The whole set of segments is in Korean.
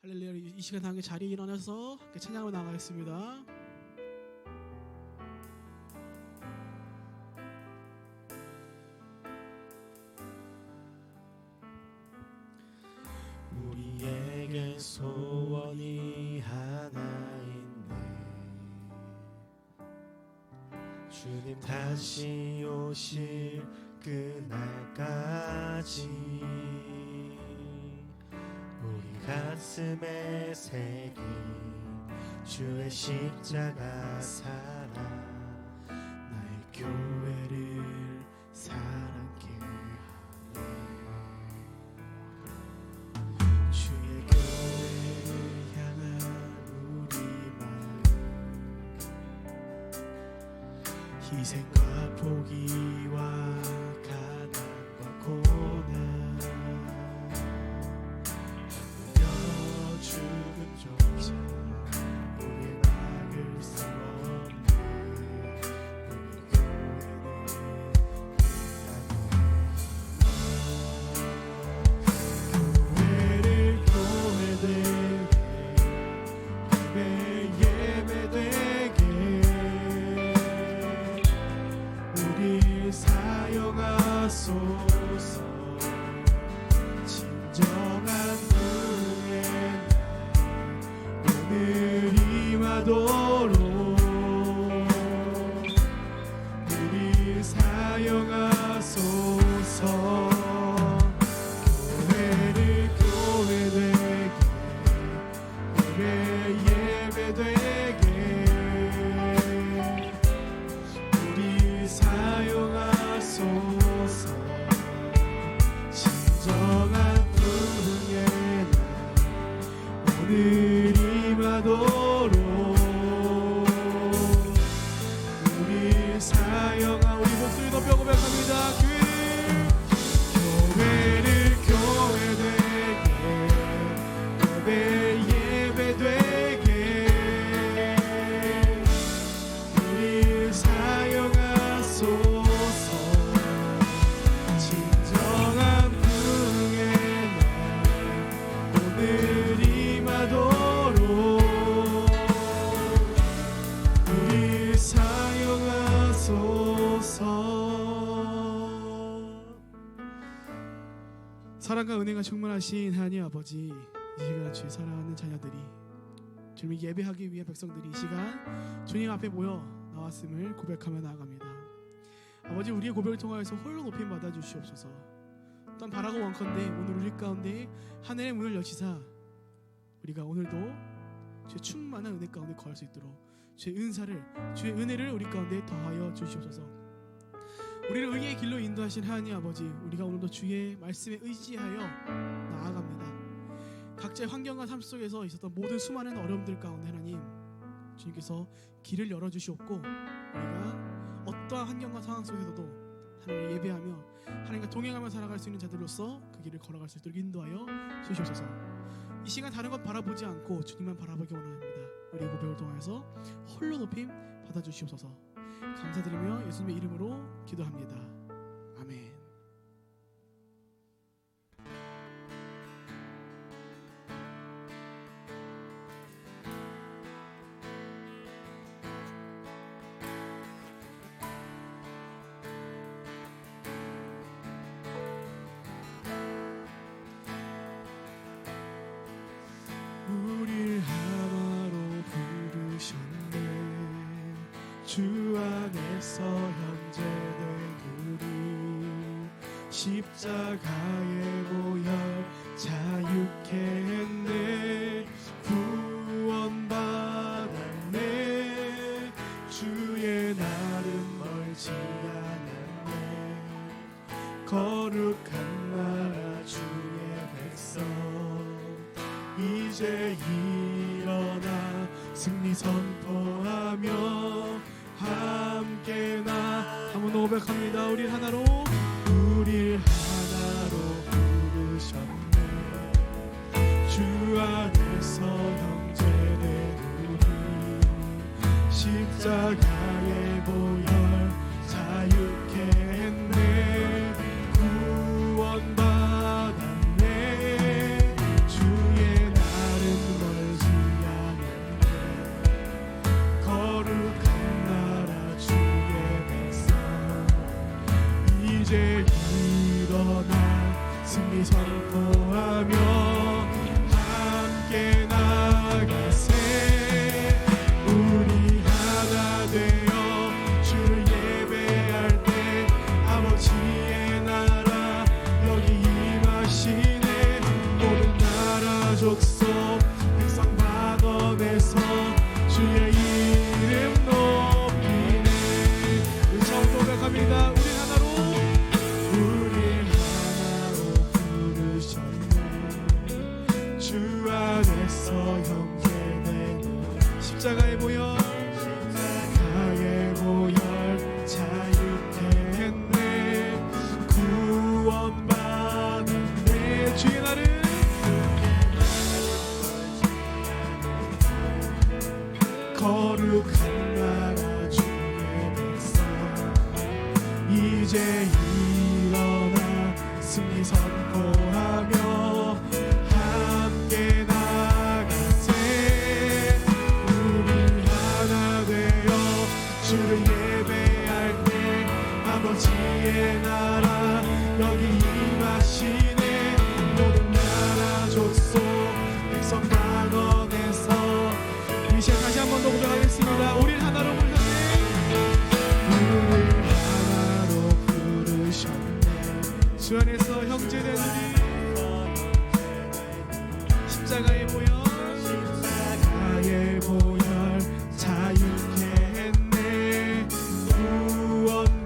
할렐루야. 이 시간 함께 자리에 일어나서 함께 찬양하며 나가겠습니다. 우리에게 소원이 하나 있네. 주님 다시 오실 그날까지 우리 가슴에 새긴 주의 십자가 사랑, 나의 교회를 사랑케 하네. 주의 교회를 향한 우리 마음, 희생과 포기와 가난과 고난, 하물며 죽음조차 우리의 막을 수 없는 우리 교회는 예배되게 우리 사용하소서. 진정한 부흥의 날 오늘 임하도록 우리 사용하소서. 교회를 교회되게 예배되게 우리 사용하소서. 진정한 부흥의 날 오늘 임하도록 우리 사용하. 우리 목소리 높여 고백합니다. 교회를 교회되게 예배되게 우리 사용하소서. 진정한 부흥의 날 오늘 임하도록 우리 사용하소서. 사랑과 은혜가 충만하신 하나님 아버지, 이 시간 주의 사랑하는 자녀들이 주님 예배하기 위해 백성들이 이 시간 주님 앞에 모여 나왔음을 고백하며 나아갑니다. 아버지, 우리의 고백을 통하여서 홀로 높임 받아 주시옵소서. 또한 바라고 원컨대 오늘 우리 가운데 하늘의 문을 여시사 우리가 오늘도 주의 충만한 은혜 가운데 거할 수 있도록 주의 주의 은혜를 우리 가운데 더하여 주시옵소서. 우리를 의의 길로 인도하신 하나님 아버지, 우리가 오늘도 주의 말씀에 의지하여 나아갑니다. 각자의 환경과 삶 속에서 있었던 모든 수많은 어려움들 가운데 하나님, 주님께서 길을 열어주시옵고 우리가 어떠한 환경과 상황 속에서도 하나님을 예배하며 하나님과 동행하며 살아갈 수 있는 자들로서 그 길을 걸어갈 수 있도록 인도하여 주시옵소서. 이 시간 다른 것 바라보지 않고 주님만 바라보기 원합니다. 우리의 고백을 통해서 홀로 높임 받아주시옵소서. 감사드리며 예수님의 이름으로 기도합니다. 아멘. 우릴 하나로 부르셨네. 주 안에서 형제된 우리 십자가에 모여 자유케 했네. 구원받았네. 주의 날은 멀지 않았네. 거룩한 나라 주의 백성 이제 일어나 승리 선포하며 함께 나. 한번 더 고백합니다. 우리 하나로 우릴 하나로 부르셨네. 주 안에서 형제된 우리 십자가의 보혈 자유케 했네. 구원받았네. 주의 날은 족속 백성 방언에서 주의 이름 높이네. 우리 처음 고백합니다. 우리 하나로 부르셨네. 주 안에서 형제되는 십자가에 모여 십자가의 보혈 자유케 했네. 구원받았네. 주의 날은 거룩한 나라 주의 백성 이제 일어나 승리 선포하며 함께 나가세. 우리 하나 되어 주를 예배할 때 아버지의 나라 여기 임하시네. 모든 나라 족속 백성 방언에서 이 시간 다시 한 번 더 고백하겠습니다. 우리 하나로 부르셨네. 우리 하나로 부르셨네. 주 안에서 형제되느니 십자가에 모여 십자가의 보혈 자유케 했네. 구원받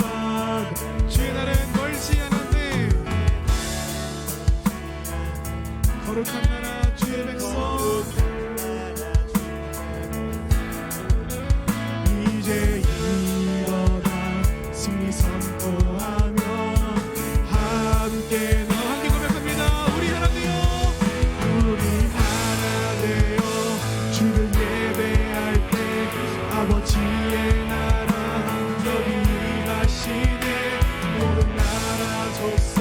주의 날은 멀지 않았네. 거룩한 나라 주의 백성 이제 일어나 승리 선포하며 함께 함께 고백합니다. 우리 하나 되어 우리 하나 되어 주를 예배할 때 아버지의 나라 여기 임하시네. 모든 나라 족속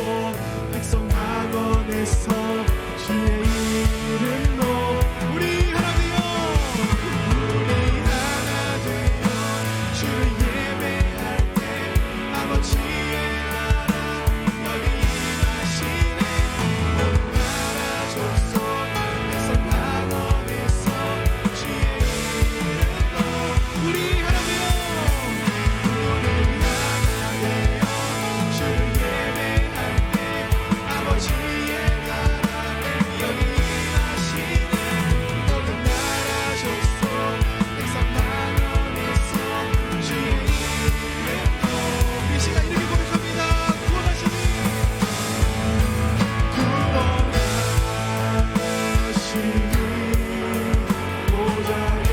백성 방언에서 주의 이름 우리 하나 되어 우리 하나 되어 주를 예배할 때 아버지의 나라 여기 임하시네. 모든 나라 족속 백성 방언에서 주의 이름으로 우리 하나 되어 우리 하나 되어 주를 예배할 때 아버지의 나라 여기 임하시네. 모든 나라 족속 백성 방언에서 주의 이름으로 이 시간 이렇게 고백합니다. 구원하시니 보좌에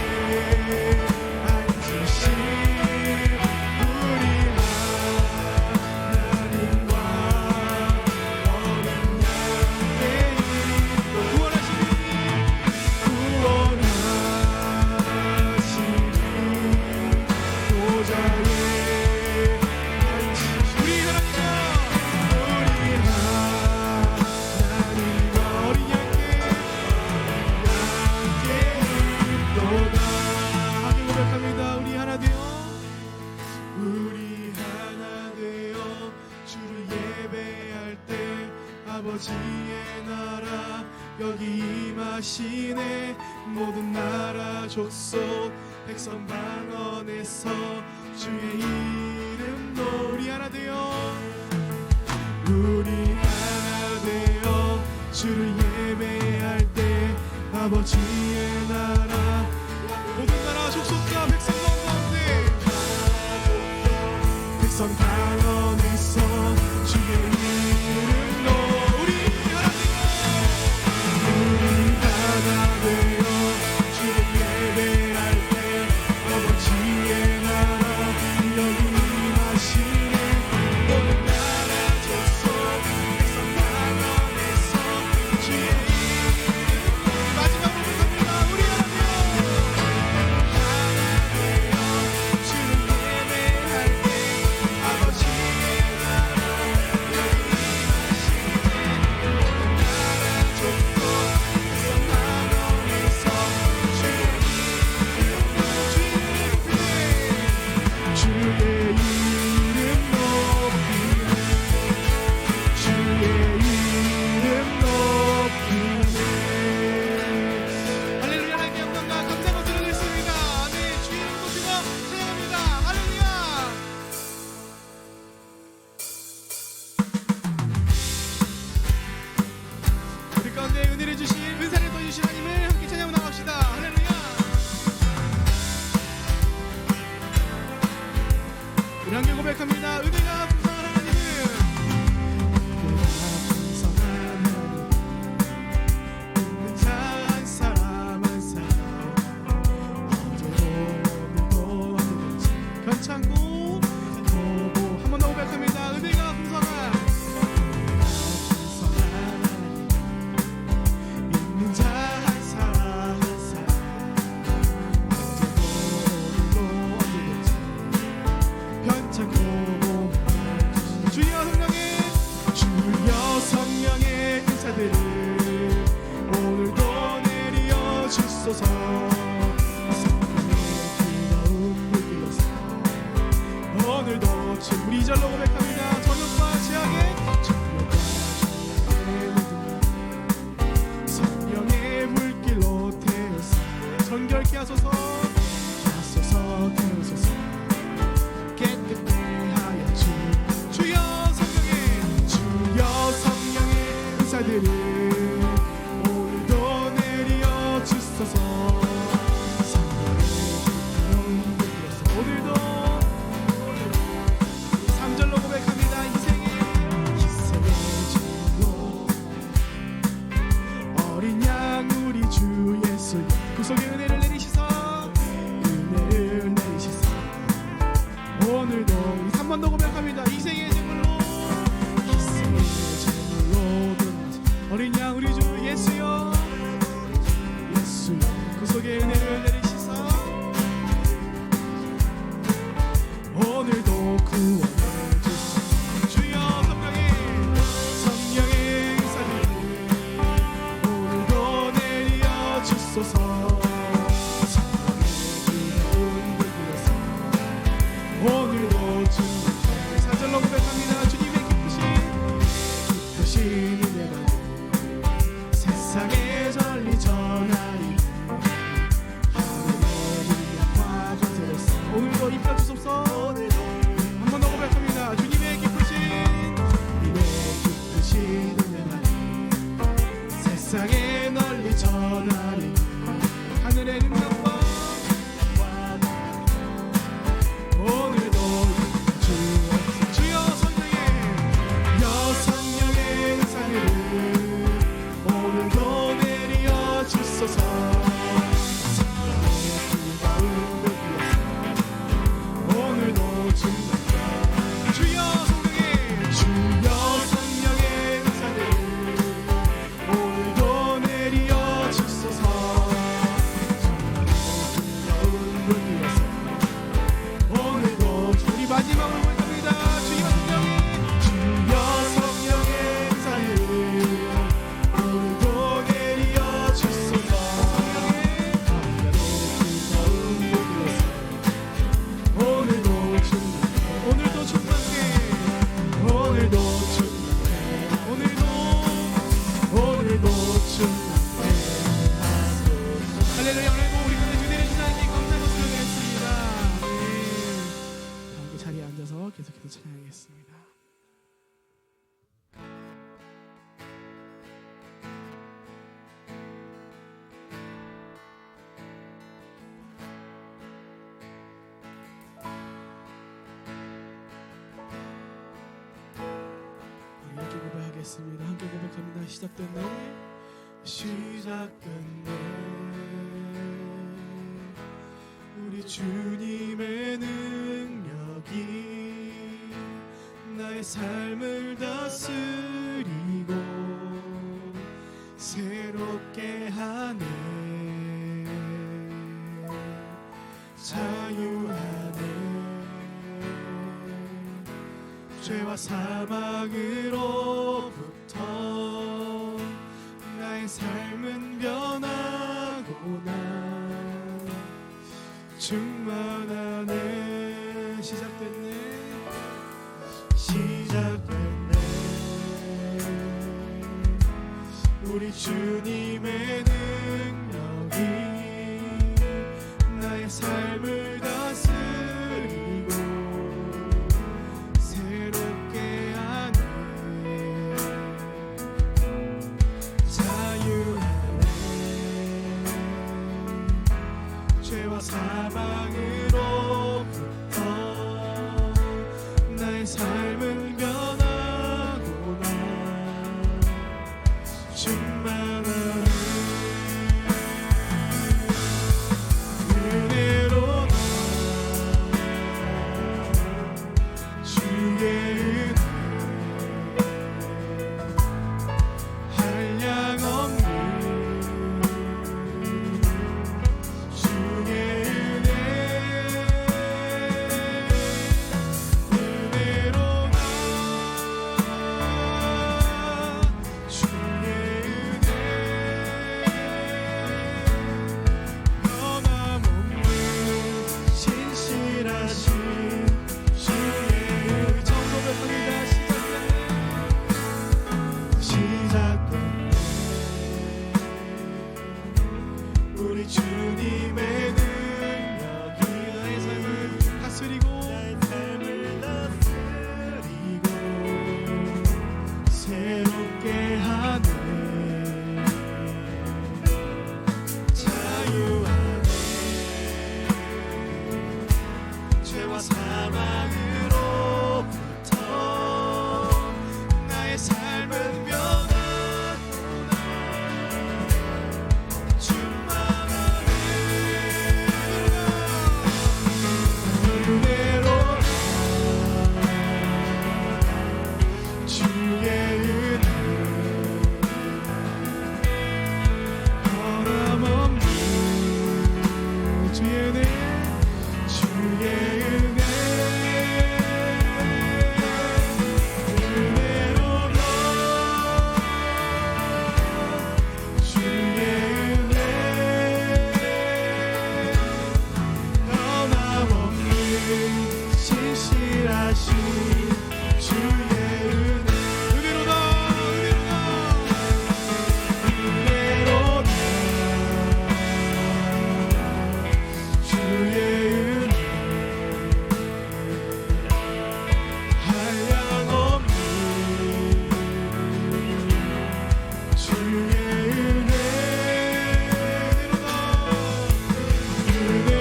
앉으신 우리 하나님과 어린 양의 구원하시니 구원하시니 보좌에 앉으신 우리 하나님과 하나님과 어린 양께 있도다. 함께 고백합니다. 우리 하나 되어 우리 하나 되어 주를 예배할 때 아버지의 나라 여기 임하시네. 모든 나라 족속 백성 방언에서 주의 이름도 우리 하나 되어 우리 하나 되어 주를 예배할 때 아버지의 나라 모든 나라 족속과 백성 가운데 백성 방언에서 주의 이름도 우리 하나 우리 하나 되어 주를 예배할 때 아버지의 나라 여기 임하시네. 모든 나라 족속 백성 방언에서 주의 이름도 마지막으로 고백합니다. 주소서. 성령의 뜨거운 불길로서 오늘도 우리 절로 고백합니다. 저녁과 지하게 성령의 불길로 태우사 정결케 하소서. 태우소서. 깨끗게 하여 주여 성령의 은사들을 오늘도 내려 주소서. 오늘도 3절로 고백합니다. 희생의 주로 어린 양 우리 주 예수 구속의 은혜를 내리시사 오늘도 3번 더 고백합니다. 희생의 제물로 어린 양 우리 주 예수여 구속의 은혜를 내리시사 오늘도 구원해 주소서. 주여 성령의 은사를 오늘도 내려 주소서. 오늘도 주님께 4절로 고백합니다. 주님의 기쁘신 은혜가 세상에 전리 전하리 하늘의 능력과 권세로서 오늘도 입혀 주소서. 한 번 더 고백합니다. 주님의 기쁘신 은혜가 세상에 널리 전하리 하늘의 능력과 오늘도 주여 성령의 은사를 오늘도 내려 주소서. 오늘도 주여 성령의 은사를 오늘도 내려 주소서. 오늘도 우리 마지막으로 고백합니다. 주여 성령의 은사를 오늘도 내려 주소서. 오늘도 충만해 오늘도 충만해 할렐루야. 오늘도 우리 가운데 주님의 주장님 감사의 것을 드리겠습니다. 함께 자리에 앉아서 계속해서 찬양하겠습니다. 이렇게 고백하겠습니다. 함께 고백합니다. 시작됐네 우리 주님의 능력이 나의 삶을 다스리고 새롭게 하네. 자유하네. 죄와 사망으로부터 나의 삶은 변하구나. 충만하네. 시작됐네. 우리 주님의 능력이 나의 삶을 다스리고 새롭게 하네. 자유하네. 죄와 사망으로부터 나의 삶을 변하구나. 충만한 은혜로 주의 은혜 한량없는 주의 은혜 우리 주님의 능력이 나의 삶을 다스리고 새롭게 하네. 자유하네. 죄와 사망으로부터 나의 삶은 변하구나. 충만한 은혜로 주의 은혜 변함없는 주의 은혜 주의 은혜로다. 주의 은혜 변함없는 신실하신 주의 은혜로다. 주의 은혜 한량없는 주의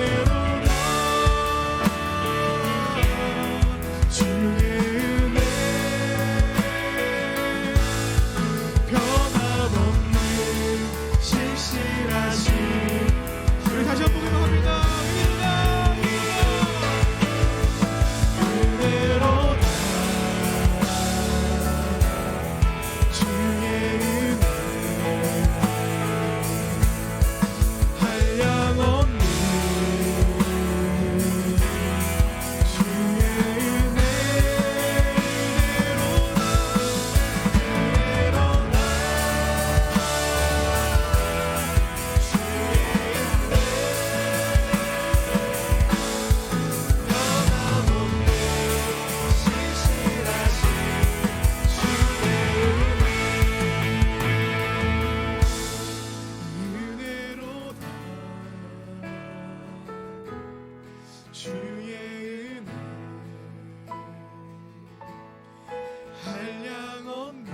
은혜로다. 주의 은혜 변함없는 신실하신 우리 다시 한번 고백합니다. 은혜로다. 주의 은혜 한량없는 주의 은혜로다. 변함없는 신실하신 주의 은혜로다. 주의 은혜 한량없는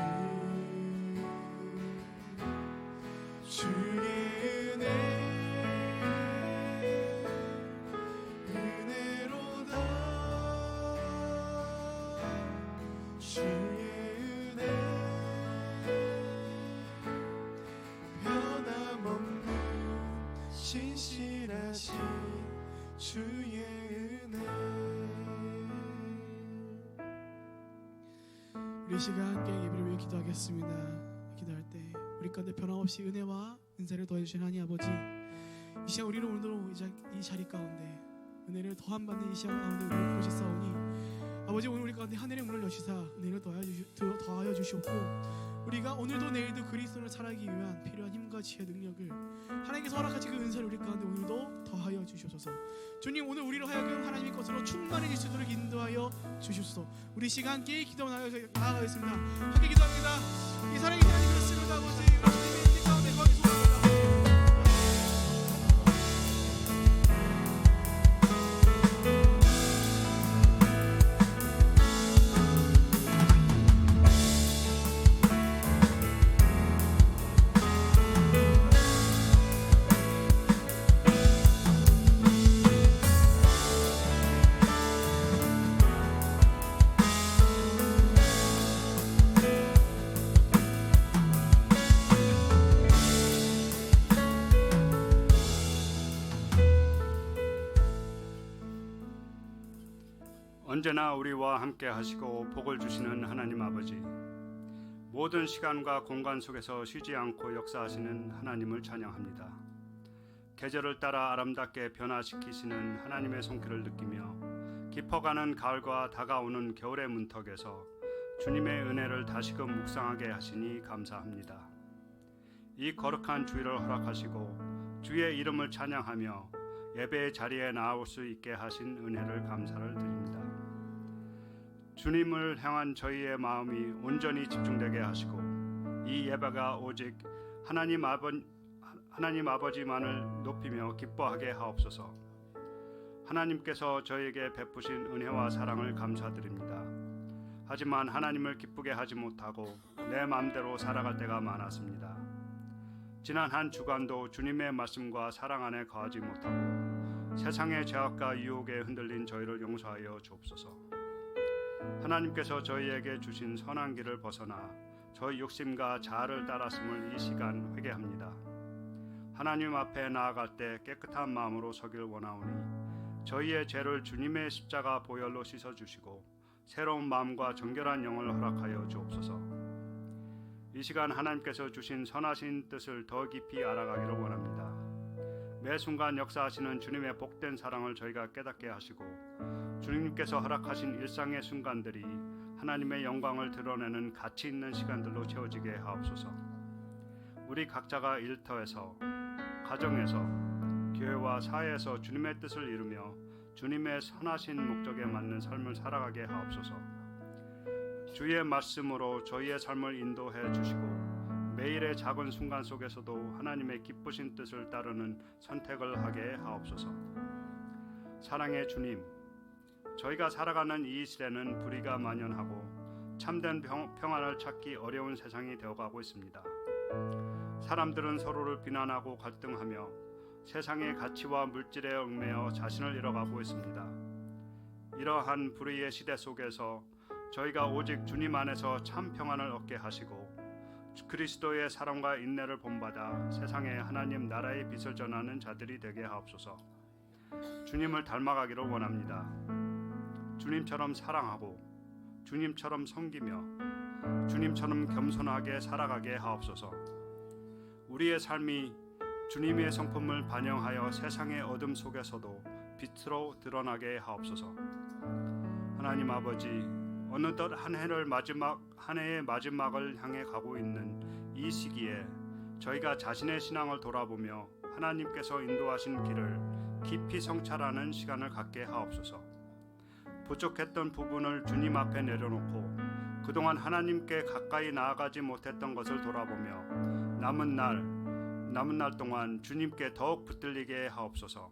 주의 은혜 은혜로다. 주의 은혜 변함없는 신실하신 주의 은혜. 우리 시간 함께 예배를 위해 기도하겠습니다. 기도할 때 우리 가운데 변함없이 은혜와 은사를 더해주신 하나님 아버지, 이 시간 우리는 오늘도 이 자리 가운데 은혜를 더한 받는 이 시간 가운데 우리를 보시사오니 아버지, 오늘 우리 가운데 하늘의 문을 여시사 은혜를 더하여 주시옵고, 우리가 오늘도 내일도 그리스도를 살아가기 위한 필요한 힘과 지혜 능력을 하나님께서 허락하신 그 은사를 우리 가운데 오늘도 더하여 주시옵소서. 주님, 오늘 우리로 하여금 하나님의 것으로 충만해질 수 있도록 인도하여 주시옵소서. 우리 시간 함께 기도 나아가겠습니다. 함께 기도합니다. 이 사랑의 하나님 그렇습니다. 아버지, 우리 주님의 인생 가운데 거기 소망합니다. 언제나 우리와 함께 하시고 복을 주시는 하나님 아버지, 모든 시간과 공간 속에서 쉬지 않고 역사하시는 하나님을 찬양합니다. 계절을 따라 아름답게 변화시키시는 하나님의 손길을 느끼며 깊어가는 가을과 다가오는 겨울의 문턱에서 주님의 은혜를 다시금 묵상하게 하시니 감사합니다. 이 거룩한 주일을 허락하시고 주의 이름을 찬양하며 예배의 자리에 나올 수 있게 하신 은혜를 감사를 드립니다. 주님을 향한 저희의 마음이 온전히 집중되게 하시고 이 예배가 오직 하나님 아버지만을 높이며 기뻐하게 하옵소서. 하나님께서 저희에게 베푸신 은혜와 사랑을 감사드립니다. 하지만 하나님을 기쁘게 하지 못하고 내 마음대로 살아갈 때가 많았습니다. 지난 한 주간도 주님의 말씀과 사랑 안에 거하지 못하고 세상의 죄악과 유혹에 흔들린 저희를 용서하여 주옵소서. 하나님께서 저희에게 주신 선한 길을 벗어나 저희 욕심과 자아를 따랐음을 이 시간 회개합니다. 하나님 앞에 나아갈 때 깨끗한 마음으로 서길 원하오니 저희의 죄를 주님의 십자가 보혈로 씻어주시고 새로운 마음과 정결한 영을 허락하여 주옵소서. 이 시간 하나님께서 주신 선하신 뜻을 더 깊이 알아가기를 원합니다. 매 순간 역사하시는 주님의 복된 사랑을 저희가 깨닫게 하시고 주님께서 허락하신 일상의 순간들이 하나님의 영광을 드러내는 가치 있는 시간들로 채워지게 하옵소서. 우리 각자가 일터에서, 가정에서, 교회와 사회에서 주님의 뜻을 이루며 주님의 선하신 목적에 맞는 삶을 살아가게 하옵소서. 주의 말씀으로 저희의 삶을 인도해 주시고 매일의 작은 순간 속에서도 하나님의 기쁘신 뜻을 따르는 선택을 하게 하옵소서. 사랑의 주님, 저희가 살아가는 이 시대는 불의가 만연하고 참된 평안을 찾기 어려운 세상이 되어가고 있습니다. 사람들은 서로를 비난하고 갈등하며 세상의 가치와 물질에 얽매여 자신을 잃어가고 있습니다. 이러한 불의의 시대 속에서 저희가 오직 주님 안에서 참 평안을 얻게 하시고 그리스도의 사랑과 인내를 본받아 세상에 하나님 나라의 빛을 전하는 자들이 되게 하옵소서. 주님을 닮아가기를 원합니다. 주님처럼 사랑하고 주님처럼 섬기며 주님처럼 겸손하게 살아가게 하옵소서. 우리의 삶이 주님의 성품을 반영하여 세상의 어둠 속에서도 빛으로 드러나게 하옵소서. 하나님 아버지, 어느덧 한 해의 마지막을 향해 가고 있는 이 시기에 저희가 자신의 신앙을 돌아보며 하나님께서 인도하신 길을 깊이 성찰하는 시간을 갖게 하옵소서. 부족했던 부분을 주님 앞에 내려놓고 그동안 하나님께 가까이 나아가지 못했던 것을 돌아보며 남은 날 동안 주님께 더욱 붙들리게 하옵소서.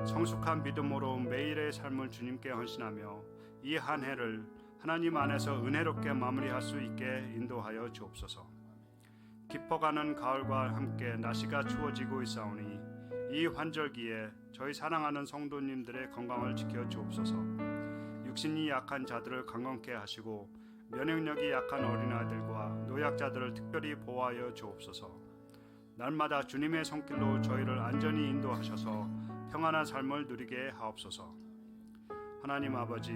성숙한 믿음으로 매일의 삶을 주님께 헌신하며 이 한 해를 하나님 안에서 은혜롭게 마무리할 수 있게 인도하여 주옵소서. 깊어가는 가을과 함께 날씨가 추워지고 있사오니 이 환절기에 저희 사랑하는 성도님들의 건강을 지켜 주옵소서. 육신이 약한 자들을 강건케 하시고 면역력이 약한 어린아이들과 노약자들을 특별히 보호하여 주옵소서. 날마다 주님의 손길로 저희를 안전히 인도하셔서 평안한 삶을 누리게 하옵소서. 하나님 아버지,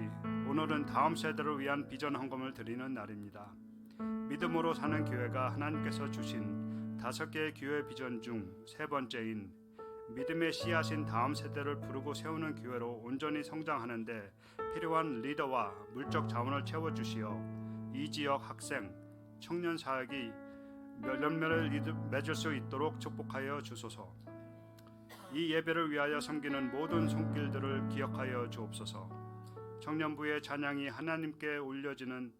오늘은 다음 세대를 위한 비전 헌금을 드리는 날입니다. 믿음으로 사는 교회가 하나님께서 주신 5개의 교회 비전 중 3번째인 믿음의 씨앗인 다음 세대를 부르고 세우는 교회로 온전히 성장하는데 필요한 리더와 물적 자원을 채워주시어 이 지역 학생, 청년 사역이 열매를 맺을 수 있도록 축복하여 주소서. 이 예배를 위하여 섬기는 모든 손길들을 기억하여 주옵소서. 청년부의 찬양이 하나님께 올려지는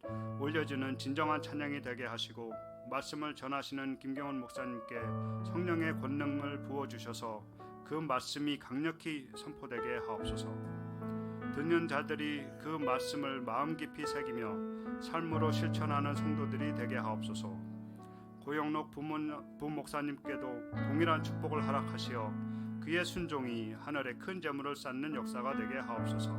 진정한 찬양이 되게 하시고 말씀을 전하시는 김경원 목사님께 성령의 권능을 부어주셔서 그 말씀이 강력히 선포되게 하옵소서. 듣는 자들이 그 말씀을 마음 깊이 새기며 삶으로 실천하는 성도들이 되게 하옵소서. 고영록 부목사님께도 동일한 축복을 허락하시어 그의 순종이 하늘에 큰 재물을 쌓는 역사가 되게 하옵소서.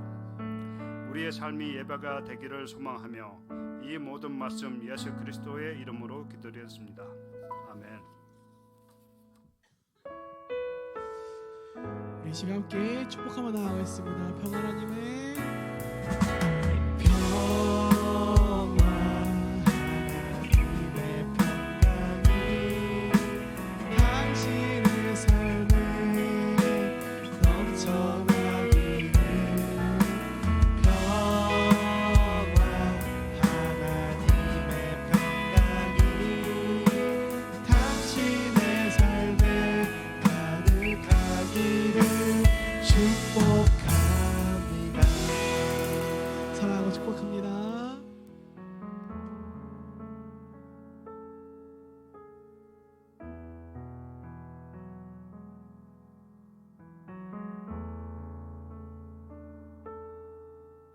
우리의 삶이 예배가 되기를 소망하며 이 모든 말씀 예수 그리스도의 이름으로 기도드렸습니다. 아멘. 우리 시간 함께 축복하며 나아가겠습니다. 평안 하나님의 당신의 삶에 넘쳐나기를 하나님의 평강이 당신의 삶에 가득하기를 축복합니다.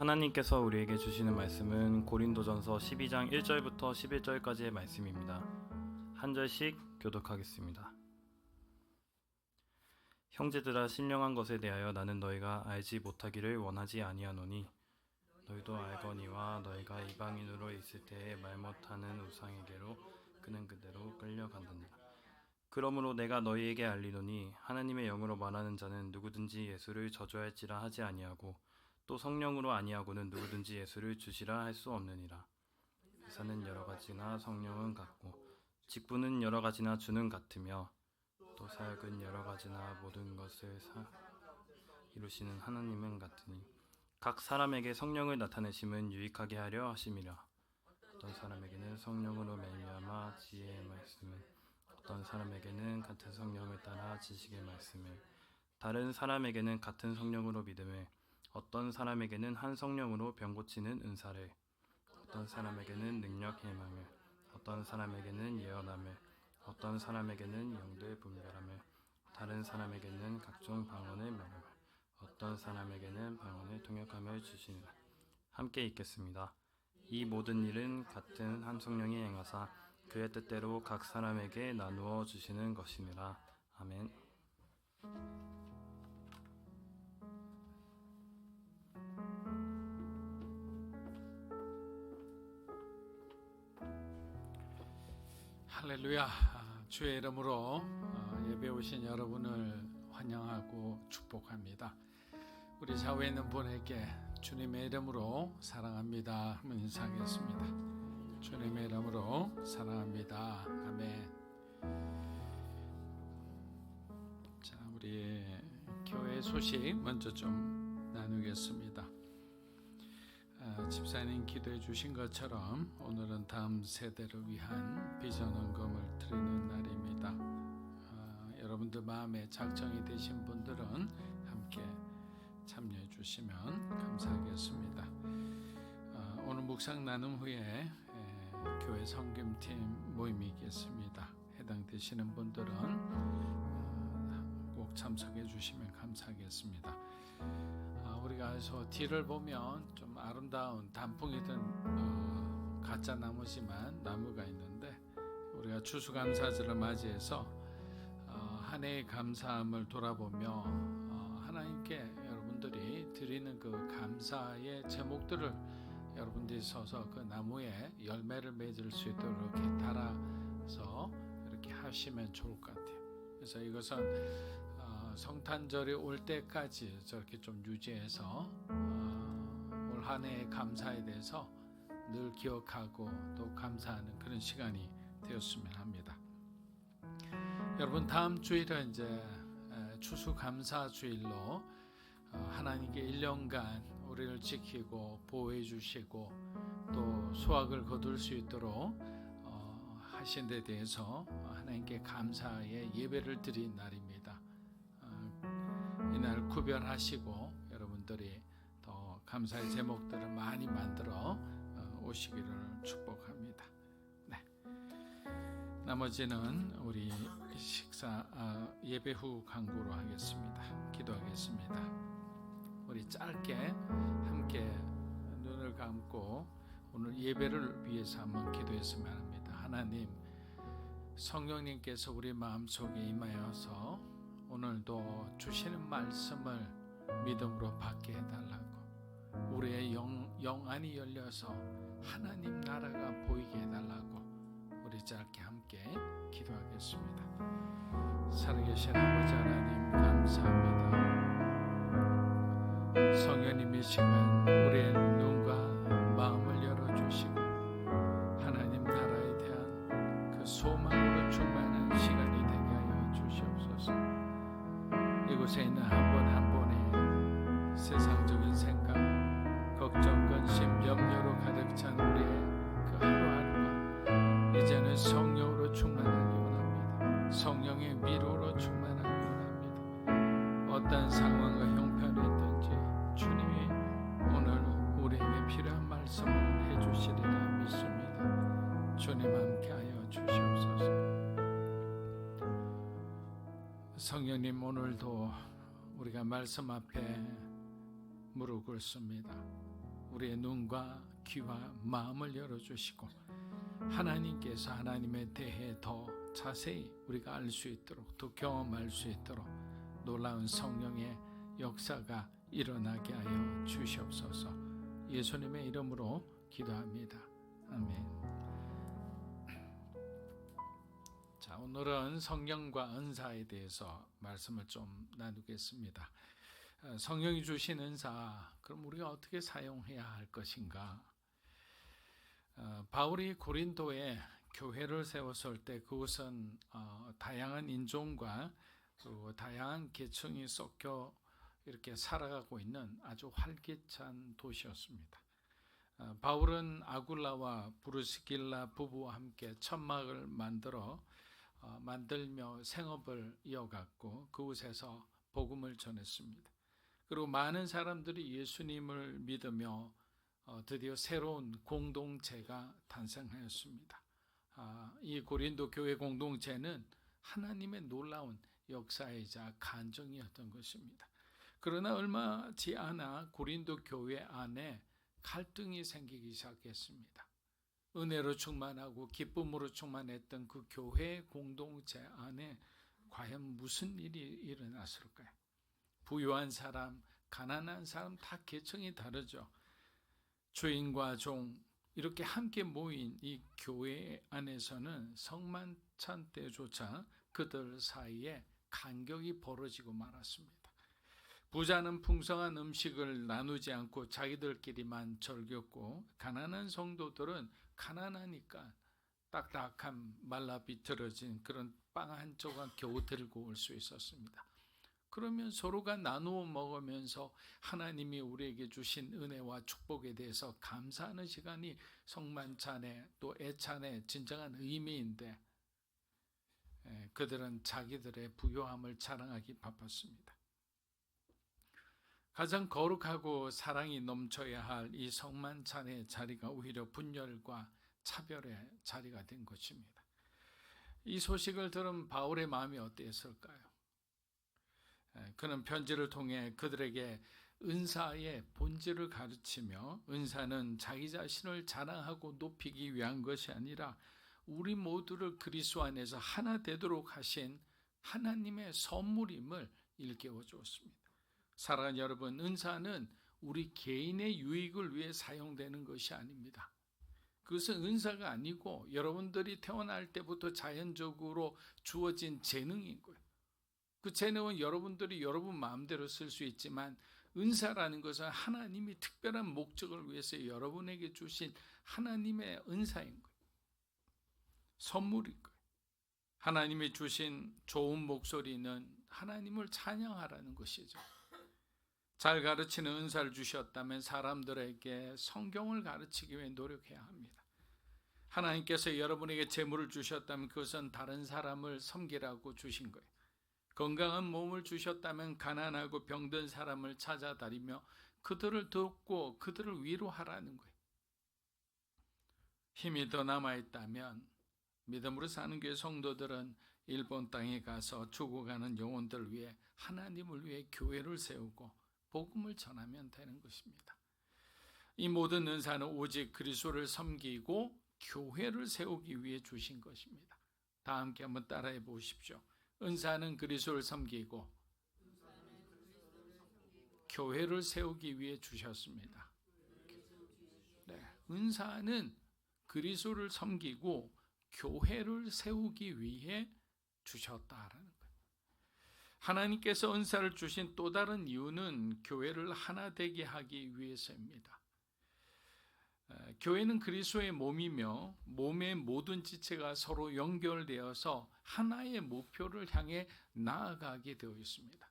하나님께서 우리에게 주시는 말씀은 고린도전서 12장 1절부터 11절까지의 말씀입니다. 한 절씩 교독하겠습니다. 형제들아, 신령한 것에 대하여 나는 너희가 알지 못하기를 원하지 아니하노니 너희도 알거니와 너희가 이방인으로 있을 때에 말 못하는 우상에게로 그는 그대로 끌려간다니라. 그러므로 내가 너희에게 알리노니 하나님의 영으로 말하는 자는 누구든지 예수를 저주할지라 하지 아니하고 또 성령으로 아니하고는 누구든지 예수를 주시라 할 수 없느니라. 의사는 여러 가지나 성령은 같고 직분은 여러 가지나 주는 같으며 또 사역은 여러 가지나 모든 것을 이루시는 하나님은 같으니 각 사람에게 성령을 나타내심은 유익하게 하려 하심이라. 어떤 사람에게는 성령으로 말미암아 지혜의 말씀을, 어떤 사람에게는 같은 성령을 따라 지식의 말씀을, 다른 사람에게는 같은 성령으로 믿음을, 어떤 사람에게는 한 성령으로 병 고치는 은사를, 어떤 사람에게는 능력 희망을, 어떤 사람에게는 예언함을, 어떤 사람에게는 영들 분별함을, 다른 사람에게는 각종 방언을 명함을, 어떤 사람에게는 방언을 통역함을 주시니라. 함께 읽겠습니다. 이 모든 일은 같은 한 성령이 행하사 그의 뜻대로 각 사람에게 나누어 주시는 것이니라. 아멘. 할렐루야. 주의 이름으로 예배 오신 여러분을 환영하고 축복합니다. 우리 좌우에 있는 분에게 주님의 이름으로 사랑합니다 하면 인사하겠습니다. 주님의 이름으로 사랑합니다. 아멘. 자, 우리 교회 소식 먼저 좀 나누겠습니다. 집사님 기도해 주신 것처럼 오늘은 다음 세대를 위한 비전 헌금을 드리는 날입니다. 여러분들 마음에 작정이 되신 분들은 함께 참여해 주시면 감사하겠습니다. 오늘 묵상 나눔 후에 교회 섬김팀 모임이 있겠습니다. 해당되시는 분들은 꼭 참석해 주시면 감사하겠습니다. 우리가 저 뒤를 보면 좀 아름다운 단풍이든 가짜 나무지만 나무가 있는데, 우리가 추수감사절을 맞이해서 한 해의 감사함을 돌아보며 하나님께 여러분들이 드리는 그 감사의 제목들을 여러분들이 서서 그 나무에 열매를 맺을 수 있도록 이렇게 달아서 이렇게 하시면 좋을 것 같아요. 그래서 이것은 성탄절이 올 때까지 저렇게 좀 유지해서 올 한 해의 감사에 대해서 늘 기억하고 또 감사하는 그런 시간이 되었으면 합니다. 여러분, 다음 주일은 이제 추수감사 주일로 하나님께 1년간 우리를 지키고 보호해 주시고 또 수확을 거둘 수 있도록 하신 데 대해서 하나님께 감사의 예배를 드린 날입니다. 이날 구별하시고 여러분들이 더 감사의 제목들을 많이 만들어 오시기를 축복합니다. 네. 나머지는 우리 식사 예배 후 강구로 하겠습니다. 기도하겠습니다. 우리 짧게 함께 눈을 감고 오늘 예배를 위해서 한번 기도했으면 합니다. 하나님, 성령님께서 우리 마음속에 임하여서 오늘도 주시는 말씀을 믿음으로 받게 해달라고, 우리의 영안이 열려서 하나님 나라가 보이게 해달라고 우리 짧게 함께 기도하겠습니다. 살아계신 아버지 하나님, 감사합니다. 성령님 이 시간 우리의 눈과 마음을 열어주시고 하나님 나라에 대한 그 소망으로 충만한 시간이 되게 하여 주시옵소서. 이곳에 있는 한 분 한 분의 세상적인 생각, 걱정, 근심, 염려로 가득 찬 우리의 그 하루하루가 이제는 성령으로 충만하기 원합니다. 성령의 위로로 충만하기 원합니다. 어떤 상황과 형편이 있든지 주님이 오늘 우리에게 필요한 말씀을 해주시리라 믿습니다. 주님 함께하여 주시옵소서. 성령님, 오늘도 우리가 말씀 앞에 무릎 꿇습니다. 우리의 눈과 귀와 마음을 열어주시고 하나님께서 하나님에 대해 더 자세히 우리가 알 수 있도록, 또 경험할 수 있도록 놀라운 성령의 역사가 일어나게 하여 주시옵소서. 예수님의 이름으로 기도합니다. 아멘. 자, 오늘은 성령과 은사에 대해서 말씀을 좀 나누겠습니다. 성령이 주신 은사, 그럼 우리가 어떻게 사용해야 할 것인가? 바울이 고린도에 교회를 세웠을 때 그곳은 다양한 인종과 또 다양한 계층이 섞여 이렇게 살아가고 있는 아주 활기찬 도시였습니다. 바울은 아굴라와 브루스길라 부부와 함께 천막을 만들며 생업을 이어갔고 그곳에서 복음을 전했습니다. 그리고 많은 사람들이 예수님을 믿으며 드디어 새로운 공동체가 탄생하였습니다. 이 고린도 교회 공동체는 하나님의 놀라운 역사이자 간증이었던 것입니다. 그러나 얼마 지 않아 고린도 교회 안에 갈등이 생기기 시작했습니다. 은혜로 충만하고 기쁨으로 충만했던 그 교회 공동체 안에 과연 무슨 일이 일어났을까요? 부유한 사람, 가난한 사람 다 계층이 다르죠. 주인과 종 이렇게 함께 모인 이 교회 안에서는 성만찬 때조차 그들 사이에 간격이 벌어지고 말았습니다. 부자는 풍성한 음식을 나누지 않고 자기들끼리만 즐겼고 가난한 성도들은 가난하니까 딱딱한 말라 비틀어진 그런 빵 한 조각 겨우 들고 올 수 있었습니다. 그러면 서로가 나누어 먹으면서 하나님이 우리에게 주신 은혜와 축복에 대해서 감사하는 시간이 성만찬의 또 애찬의 진정한 의미인데 그들은 자기들의 부유함을 자랑하기 바빴습니다. 가장 거룩하고 사랑이 넘쳐야 할 이 성만찬의 자리가 오히려 분열과 차별의 자리가 된 것입니다. 이 소식을 들은 바울의 마음이 어땠을까요? 그는 편지를 통해 그들에게 은사의 본질을 가르치며 은사는 자기 자신을 자랑하고 높이기 위한 것이 아니라 우리 모두를 그리스도 안에서 하나 되도록 하신 하나님의 선물임을 일깨워 주었습니다. 사랑하는 여러분, 은사는 우리 개인의 유익을 위해 사용되는 것이 아닙니다. 그것은 은사가 아니고 여러분들이 태어날 때부터 자연적으로 주어진 재능인 거예요. 그 재능은 여러분들이 여러분 마음대로 쓸 수 있지만 은사라는 것은 하나님이 특별한 목적을 위해서 여러분에게 주신 하나님의 은사인 거예요. 선물인 거예요. 하나님이 주신 좋은 목소리는 하나님을 찬양하라는 것이죠. 잘 가르치는 은사를 주셨다면 사람들에게 성경을 가르치기 위해 노력해야 합니다. 하나님께서 여러분에게 재물을 주셨다면 그것은 다른 사람을 섬기라고 주신 거예요. 건강한 몸을 주셨다면 가난하고 병든 사람을 찾아다니며 그들을 돕고 그들을 위로하라는 거예요. 힘이 더 남아있다면 믿음으로 사는 교회 성도들은 일본 땅에 가서 죽어가는 영혼들을 위해 하나님을 위해 교회를 세우고 복음을 전하면 되는 것입니다. 이 모든 은사는 오직 그리스도를 섬기고 교회를 세우기 위해 주신 것입니다. 다 함께 한번 따라해 보십시오. 은사는 그리스도를 섬기고 교회를 세우기 위해 주셨습니다. 네, 은사는 그리스도를 섬기고 교회를 세우기 위해 주셨다라는 거예요. 하나님께서 은사를 주신 또 다른 이유는 교회를 하나 되게 하기 위해서입니다. 교회는 그리스도의 몸이며 몸의 모든 지체가 서로 연결되어서 하나의 목표를 향해 나아가게 되어 있습니다.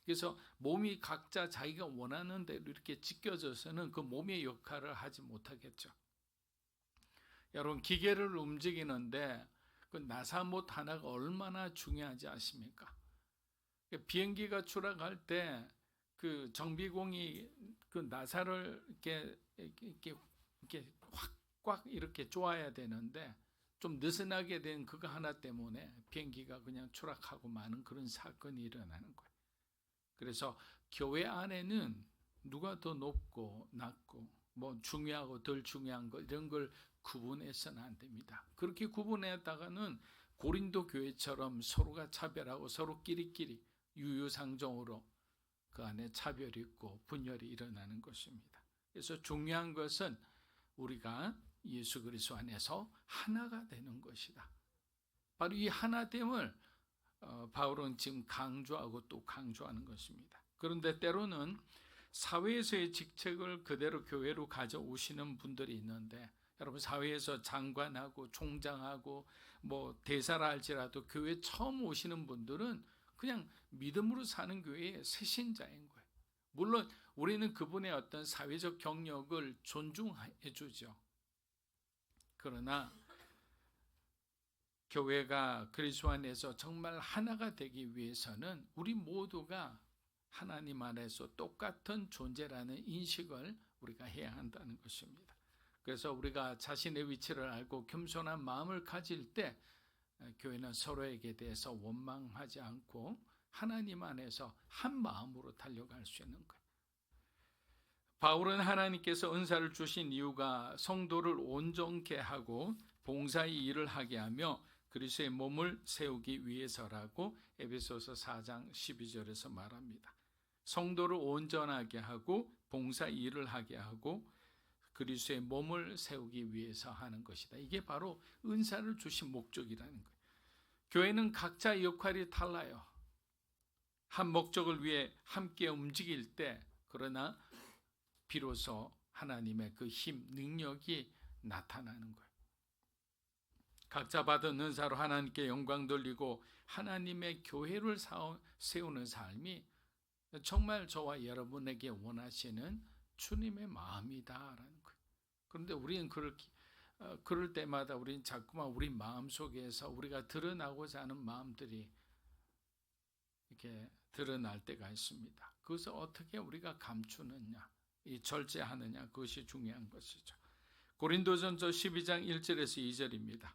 그래서 몸이 각자 자기가 원하는 대로 이렇게 찢겨져서는 그 몸의 역할을 하지 못하겠죠. 여러분, 기계를 움직이는데 그 나사못 하나가 얼마나 중요하지 아십니까? 비행기가 추락할 때 그 정비공이 그 나사를 이렇게 확 이렇게 쪼아야 되는데 좀 느슨하게 된 그거 하나 때문에 비행기가 그냥 추락하고 마는 그런 사건이 일어나는 거예요. 그래서 교회 안에는 누가 더 높고 낮고 뭐 중요하고 덜 중요한 거 이런 걸 구분해서는 안 됩니다. 그렇게 구분했다가는 고린도 교회처럼 서로가 차별하고 서로 끼리끼리 유유상종으로 그 안에 차별이 있고 분열이 일어나는 것입니다. 그래서 중요한 것은 우리가 예수 그리스도 안에서 하나가 되는 것이다. 바로 이 하나됨을 바울은 지금 강조하고 또 강조하는 것입니다. 그런데 때로는 사회에서의 직책을 그대로 교회로 가져오시는 분들이 있는데, 여러분 사회에서 장관하고 총장하고 뭐 대사라 할지라도 교회 처음 오시는 분들은 그냥 믿음으로 사는 교회의 새신자인 거예요. 물론 우리는 그분의 어떤 사회적 경력을 존중해 주죠. 그러나 교회가 그리스도 안에서 정말 하나가 되기 위해서는 우리 모두가 하나님 안에서 똑같은 존재라는 인식을 우리가 해야 한다는 것입니다. 그래서 우리가 자신의 위치를 알고 겸손한 마음을 가질 때 교회는 서로에게 대해서 원망하지 않고 하나님 안에서 한 마음으로 달려갈 수 있는 거예요. 바울은 하나님께서 은사를 주신 이유가 성도를 온전케 하고 봉사의 일을 하게 하며 그리스도의 몸을 세우기 위해서라고 에베소서 4장 12절에서 말합니다. 성도를 온전하게 하고 봉사의 일을 하게 하고 그리스도의 몸을 세우기 위해서 하는 것이다. 이게 바로 은사를 주신 목적이라는 거예요. 교회는 각자의 역할이 달라요. 한 목적을 위해 함께 움직일 때, 그러나 비로소 하나님의 그 힘, 능력이 나타나는 거예요. 각자 받은 은사로 하나님께 영광 돌리고 하나님의 교회를 세우는 삶이 정말 저와 여러분에게 원하시는 주님의 마음이다라는 거예요. 그런데 우리는 그럴 때마다 우리는 자꾸만 우리 마음속에서 우리가 드러나고자 하는 마음들이 이렇게 드러날 때가 있습니다. 그것을 어떻게 우리가 감추느냐, 이 절제하느냐, 그것이 중요한 것이죠. 고린도전서 12장 1절에서 2절입니다.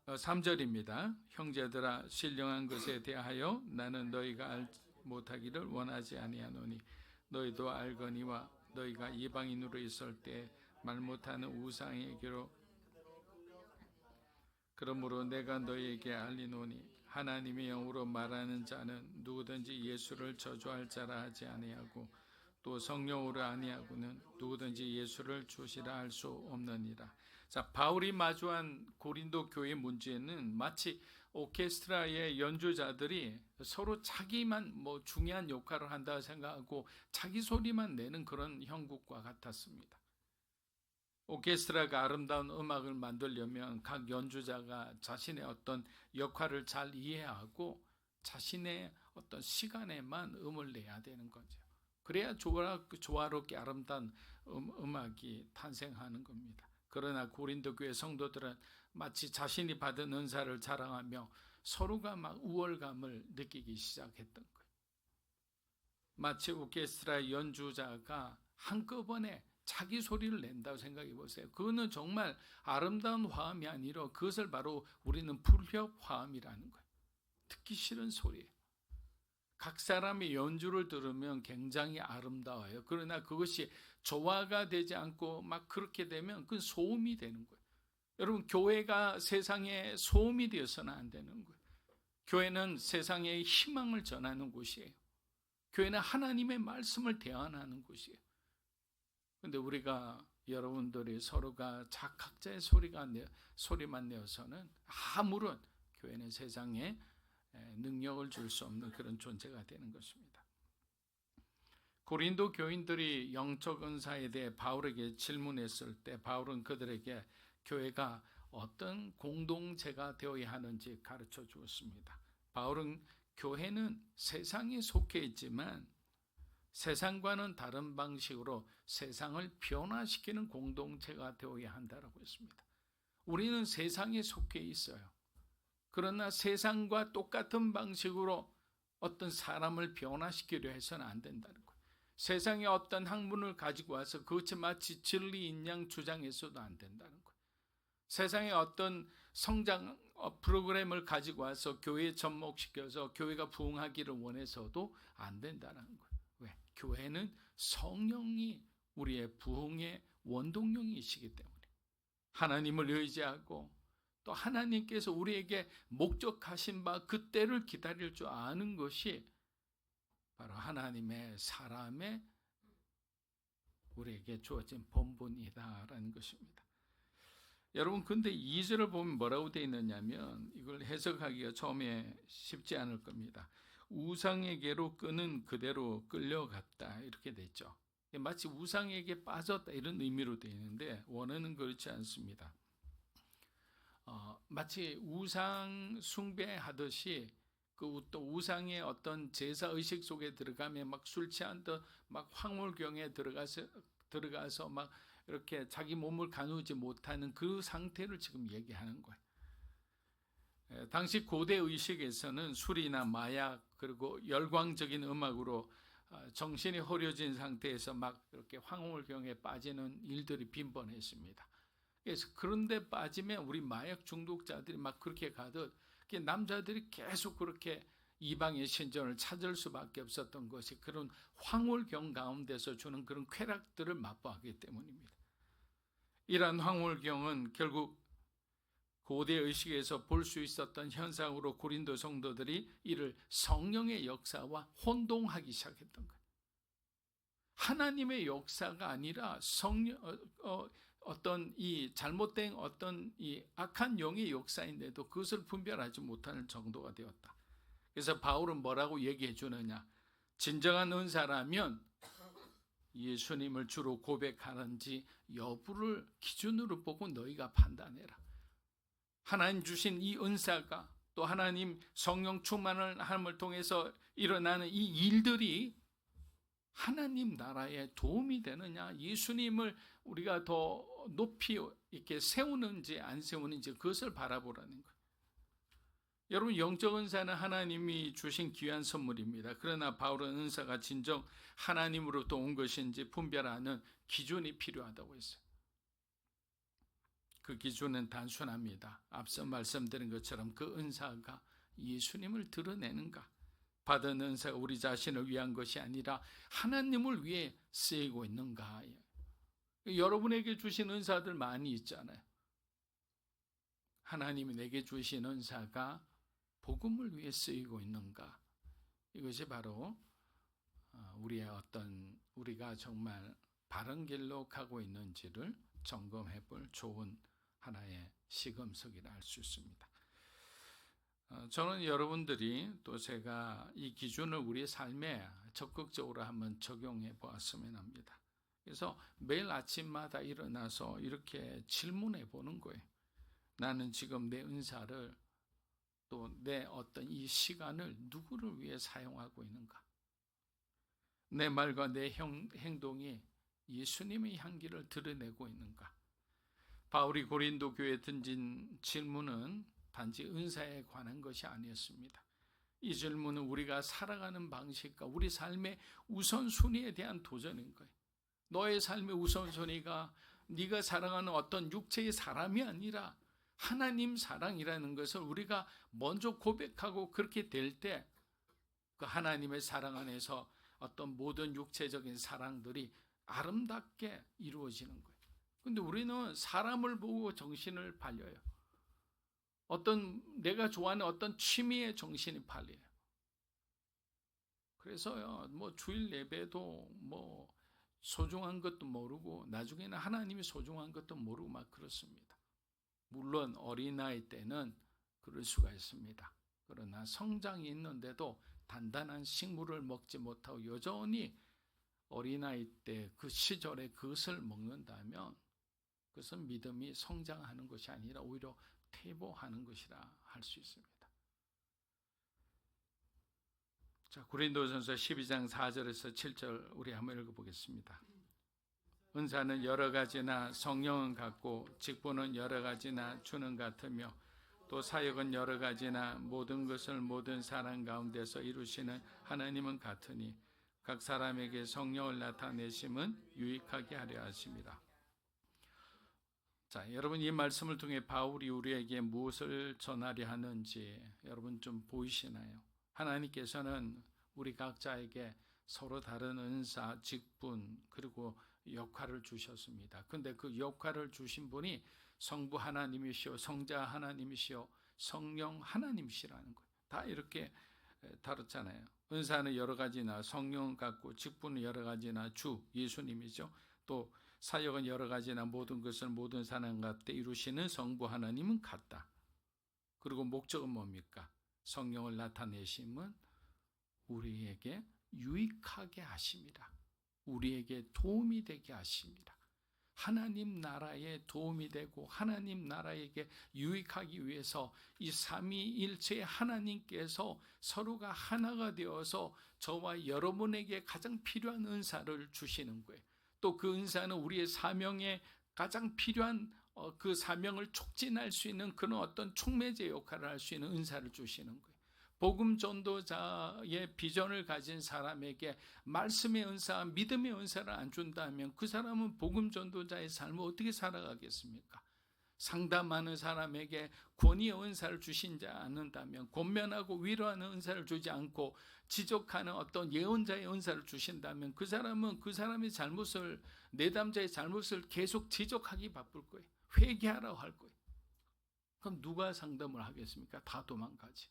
3절입니다. 형제들아, 신령한 것에 대하여 나는 너희가 알지 못하기를 원하지 아니하노니 너희도 알거니와 너희가 이방인으로 있을 때 말 못하는 우상에게로 그러므로 내가 너희에게 알리노니 하나님의 영으로 말하는 자는 누구든지 예수를 저주할 자라 하지 아니하고 또 성령으로 아니하고는 누구든지 예수를 주시라 할 수 없느니라. 자, 바울이 마주한 고린도 교회 문제는 마치 오케스트라의 연주자들이 서로 자기만 뭐 중요한 역할을 한다 생각하고 자기 소리만 내는 그런 형국과 같았습니다. 오케스트라가 아름다운 음악을 만들려면 각 연주자가 자신의 어떤 역할을 잘 이해하고 자신의 어떤 시간에만 음을 내야 되는 거죠. 그래야 조화롭게 아름다운 음악이 탄생하는 겁니다. 그러나 고린도 교회 성도들은 마치 자신이 받은 은사를 자랑하며 서로가 막 우월감을 느끼기 시작했던 거예요. 마치 오케스트라 연주자가 한꺼번에 자기 소리를 낸다고 생각해 보세요. 그거는 정말 아름다운 화음이 아니라 그것을 바로 우리는 불협 화음이라는 거예요. 듣기 싫은 소리예요. 각 사람의 연주를 들으면 굉장히 아름다워요. 그러나 그것이 조화가 되지 않고 막 그렇게 되면 그건 소음이 되는 거예요. 여러분, 교회가 세상에 소음이 되어서는 안 되는 거예요. 교회는 세상에 희망을 전하는 곳이에요. 교회는 하나님의 말씀을 대언하는 곳이에요. 그런데 우리가 여러분들이 서로가 각자의 소리만 내어서는 아무런 교회는 세상에 능력을 줄 수 없는 그런 존재가 되는 것입니다. 고린도 교인들이 영적 은사에 대해 바울에게 질문했을 때 바울은 그들에게 교회가 어떤 공동체가 되어야 하는지 가르쳐 주었습니다. 바울은 교회는 세상에 속해 있지만 세상과는 다른 방식으로 세상을 변화시키는 공동체가 되어야 한다고 했습니다. 우리는 세상에 속해 있어요. 그러나 세상과 똑같은 방식으로 어떤 사람을 변화시키려 해서는 안 된다는 거예요. 세상에 어떤 학문을 가지고 와서 그것이 마치 진리인 양 주장해서도 안 된다는 거예요. 세상에 어떤 성장 프로그램을 가지고 와서 교회에 접목시켜서 교회가 부흥하기를 원해서도 안 된다는 거예요. 왜? 교회는 성령이 우리의 부흥의 원동력이시기 때문에 하나님을 의지하고 또 하나님께서 우리에게 목적하신 바 그 때를 기다릴 줄 아는 것이 바로 하나님의 사람의 우리에게 주어진 본분이다라는 것입니다. 여러분, 근데 2절을 보면 뭐라고 되어 있느냐면 이걸 해석하기가 처음에 쉽지 않을 겁니다. 우상에게로 끄는 그대로 끌려갔다 이렇게 됐죠. 마치 우상에게 빠졌다 이런 의미로 되어 있는데 원어는 그렇지 않습니다. 마치 우상 숭배하듯이 또 우상의 어떤 제사 의식 속에 들어가면 막 술 취한 듯 막 황홀경에 들어가서 막 이렇게 자기 몸을 가누지 못하는 그 상태를 지금 얘기하는 거예요. 당시 고대 의식에서는 술이나 마약 그리고 열광적인 음악으로 정신이 흐려진 상태에서 막 이렇게 황홀경에 빠지는 일들이 빈번했습니다. 그래서 그런데 빠지면 우리 마약 중독자들이 막 그렇게 가듯 남자들이 계속 그렇게 이방의 신전을 찾을 수밖에 없었던 것이 그런 황홀경 가운데서 주는 그런 쾌락들을 맛보았기 때문입니다. 이러한 황홀경은 결국 고대 의식에서 볼 수 있었던 현상으로 고린도 성도들이 이를 성령의 역사와 혼동하기 시작했던 거예요. 하나님의 역사가 아니라 어떤 이 잘못된 어떤 이 악한 영의 역사인데도 그것을 분별하지 못하는 정도가 되었다. 그래서 바울은 뭐라고 얘기해 주느냐? 진정한 은사라면 예수님을 주로 고백하는지 여부를 기준으로 보고 너희가 판단해라. 하나님 주신 이 은사가 또 하나님 성령 충만을 함을 통해서 일어나는 이 일들이 하나님 나라에 도움이 되느냐, 예수님을 우리가 더 높이 이렇게 세우는지 안 세우는지 그것을 바라보라는 거예요. 여러분, 영적 은사는 하나님이 주신 귀한 선물입니다. 그러나 바울은 은사가 진정 하나님으로부터 온 것인지 분별하는 기준이 필요하다고 했어요. 그 기준은 단순합니다. 앞서 말씀드린 것처럼 그 은사가 예수님을 드러내는가, 받은 은사가 우리 자신을 위한 것이 아니라 하나님을 위해 쓰이고 있는가. 여러분에게 주신 은사들 많이 있잖아요. 하나님이 내게 주신 은사가 복음을 위해 쓰이고 있는가. 이것이 바로 우리가 정말 바른 길로 가고 있는지를 점검해 볼 좋은 하나의 시금석이라 할 수 있습니다. 저는 여러분들이 또 제가 이 기준을 우리 삶에 적극적으로 한번 적용해 보았으면 합니다. 그래서 매일 아침마다 일어나서 이렇게 질문해 보는 거예요. 나는 지금 내 은사를 또 내 어떤 이 시간을 누구를 위해 사용하고 있는가? 내 말과 내 행동이 예수님의 향기를 드러내고 있는가? 바울이 고린도 교회에 던진 질문은 단지 은사에 관한 것이 아니었습니다. 이 질문은 우리가 살아가는 방식과 우리 삶의 우선순위에 대한 도전인 거예요. 너의 삶의 우선순위가 네가 사랑하는 어떤 육체의 사람이 아니라 하나님 사랑이라는 것을 우리가 먼저 고백하고 그렇게 될 때 그 하나님의 사랑 안에서 어떤 모든 육체적인 사랑들이 아름답게 이루어지는 거예요. 근데 우리는 사람을 보고 정신을 팔려요. 내가 좋아하는 어떤 취미에 정신이 팔려요. 그래서요, 주일 예배도 소중한 것도 모르고 나중에는 하나님이 소중한 것도 모르고 막 그렇습니다. 물론 어린아이 때는 그럴 수가 있습니다. 그러나 성장이 있는데도 단단한 식물을 먹지 못하고 여전히 어린아이 때 그 시절에 그것을 먹는다면 그것은 믿음이 성장하는 것이 아니라 오히려 퇴보하는 것이라 할 수 있습니다. 자, 고린도전서 12장 4절에서 7절 우리 한번 읽어보겠습니다. 은사는 여러 가지나 성령은 같고 직분은 여러 가지나 주는 같으며 또 사역은 여러 가지나 모든 것을 모든 사람 가운데서 이루시는 하나님은 같으니 각 사람에게 성령을 나타내심은 유익하게 하려 하십니다. 자, 여러분, 이 말씀을 통해 바울이 우리에게 무엇을 전하려 하는지 여러분 좀 보이시나요? 하나님께서는 우리 각자에게 서로 다른 은사, 직분, 그리고 역할을 주셨습니다. 근데 그 역할을 주신 분이 성부 하나님이시오, 성자 하나님이시오, 성령 하나님이시라는 거예요. 다 이렇게 다뤘잖아요. 은사는 여러 가지나 성령 같고 직분은 여러 가지나 주 예수님이죠. 또 사역은 여러 가지나 모든 것을 모든 사람 가운데 이루시는 성부 하나님은 같다. 그리고 목적은 뭡니까? 성령을 나타내심은 우리에게 유익하게 하심이라. 우리에게 도움이 되게 하심이라. 하나님 나라에 도움이 되고 하나님 나라에게 유익하기 위해서 이 삼위일체의 하나님께서 서로가 하나가 되어서 저와 여러분에게 가장 필요한 은사를 주시는 거예요. 또 그 은사는 우리의 사명에 가장 필요한 그 사명을 촉진할 수 있는 그런 어떤 촉매제 역할을 할 수 있는 은사를 주시는 거예요. 복음 전도자의 비전을 가진 사람에게 말씀의 은사, 믿음의 은사를 안 준다면 그 사람은 복음 전도자의 삶을 어떻게 살아가겠습니까? 상담하는 사람에게 권위의 은사를 주신지 않는다면, 권면하고 위로하는 은사를 주지 않고 지적하는 어떤 예언자의 은사를 주신다면 그 사람은 그 사람의 잘못을, 내담자의 잘못을 계속 지적하기 바쁠 거예요. 회개하라고 할 거예요. 그럼 누가 상담을 하겠습니까? 다 도망가지.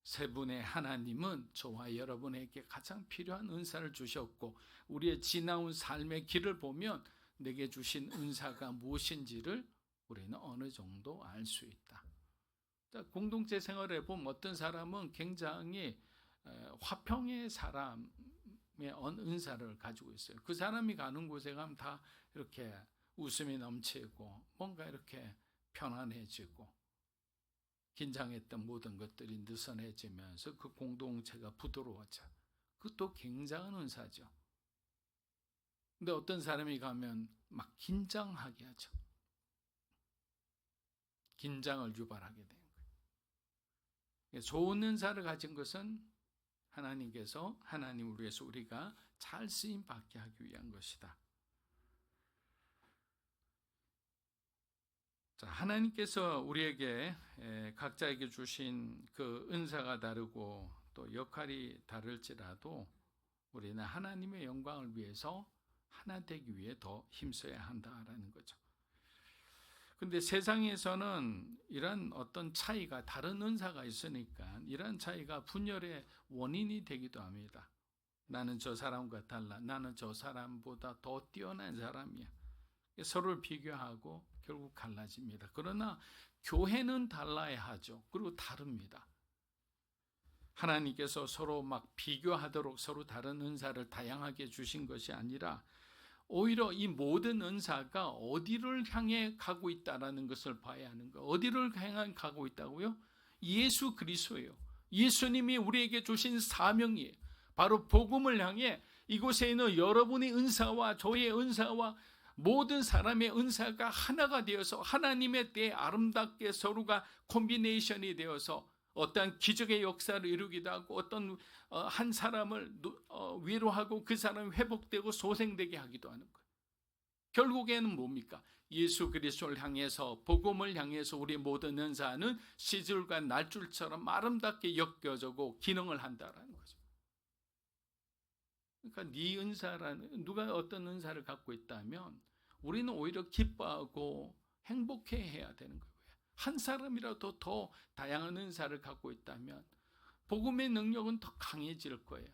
세 분의 하나님은 저와 여러분에게 가장 필요한 은사를 주셨고, 우리의 지나온 삶의 길을 보면 내게 주신 은사가 무엇인지를 우리는 어느 정도 알 수 있다. 공동체 생활에 보면 어떤 사람은 굉장히 화평의 사람의 은사를 가지고 있어요. 그 사람이 가는 곳에 가면 다 이렇게 웃음이 넘치고 뭔가 이렇게 편안해지고 긴장했던 모든 것들이 느슨해지면서 그 공동체가 부드러워져. 그것도 굉장한 은사죠. 근데 어떤 사람이 가면 막 긴장하게 하죠. 긴장을 유발하게 되는 거예요. 좋은 은사를 가진 것은 하나님께서 하나님을 위해서 우리가 잘 쓰임 받게 하기 위한 것이다. 자, 하나님께서 우리에게 각자에게 주신 그 은사가 다르고 또 역할이 다를지라도 우리는 하나님의 영광을 위해서 하나 되기 위해 더 힘써야 한다라는 거죠. 근데 세상에서는 이런 어떤 차이가, 다른 은사가 있으니까 이런 차이가 분열의 원인이 되기도 합니다. 나는 저 사람과 달라. 나는 저 사람보다 더 뛰어난 사람이야. 서로를 비교하고 결국 갈라집니다. 그러나 교회는 달라야 하죠. 그리고 다릅니다. 하나님께서 서로 막 비교하도록 서로 다른 은사를 다양하게 주신 것이 아니라 오히려 이 모든 은사가 어디를 향해 가고 있다는 것을 봐야 하는 거예요. 어디를 향해 가고 있다고요? 예수 그리스도예요. 예수님이 우리에게 주신 사명이에요. 바로 복음을 향해 이곳에 있는 여러분의 은사와 저의 은사와 모든 사람의 은사가 하나가 되어서 하나님의 때에 아름답게 서로가 콤비네이션이 되어서 어떠한 기적의 역사를 이루기도 하고 어떤 한 사람을 위로하고 그 사람이 회복되고 소생되게 하기도 하는 거예요. 결국에는 뭡니까? 예수 그리스도를 향해서, 복음을 향해서 우리 모든 은사는 시줄과 날줄처럼 아름답게 엮여지고 기능을 한다라는 거죠. 그러니까 네 은사라는, 누가 어떤 은사를 갖고 있다면 우리는 오히려 기뻐하고 행복해해야 되는 거예요. 한 사람이라도 더 다양한 은사를 갖고 있다면 복음의 능력은 더 강해질 거예요.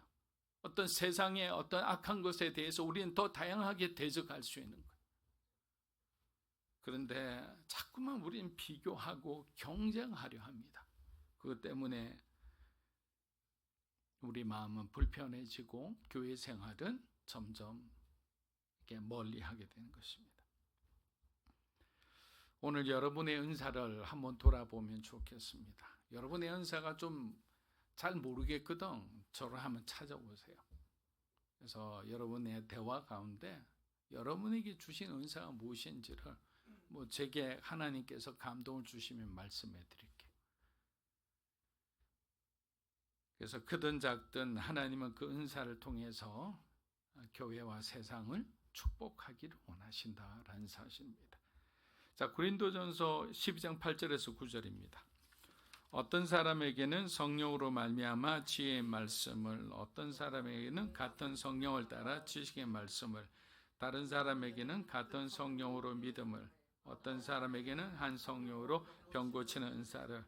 어떤 세상의 어떤 악한 것에 대해서 우리는 더 다양하게 대적할 수 있는 거예요. 그런데 자꾸만 우리는 비교하고 경쟁하려 합니다. 그것 때문에 우리 마음은 불편해지고 교회 생활은 점점 이렇게 멀리하게 되는 것입니다. 오늘 여러분의 은사를 한번 돌아보면 좋겠습니다. 여러분의 은사가 좀 잘 모르겠거든. 저를 한번 찾아보세요. 그래서 여러분의 대화 가운데 여러분에게 주신 은사가 무엇인지를 제게 하나님께서 감동을 주시면 말씀해 드릴게요. 그래서 크든 작든 하나님은 그 은사를 통해서 교회와 세상을 축복하기를 원하신다라는 사실입니다. 자, 고린도전서 12장 8절에서 9절입니다. 어떤 사람에게는 성령으로 말미암아 지혜의 말씀을, 어떤 사람에게는 같은 성령을 따라 지식의 말씀을, 다른 사람에게는 같은 성령으로 믿음을, 어떤 사람에게는 한 성령으로 병 고치는 은사를,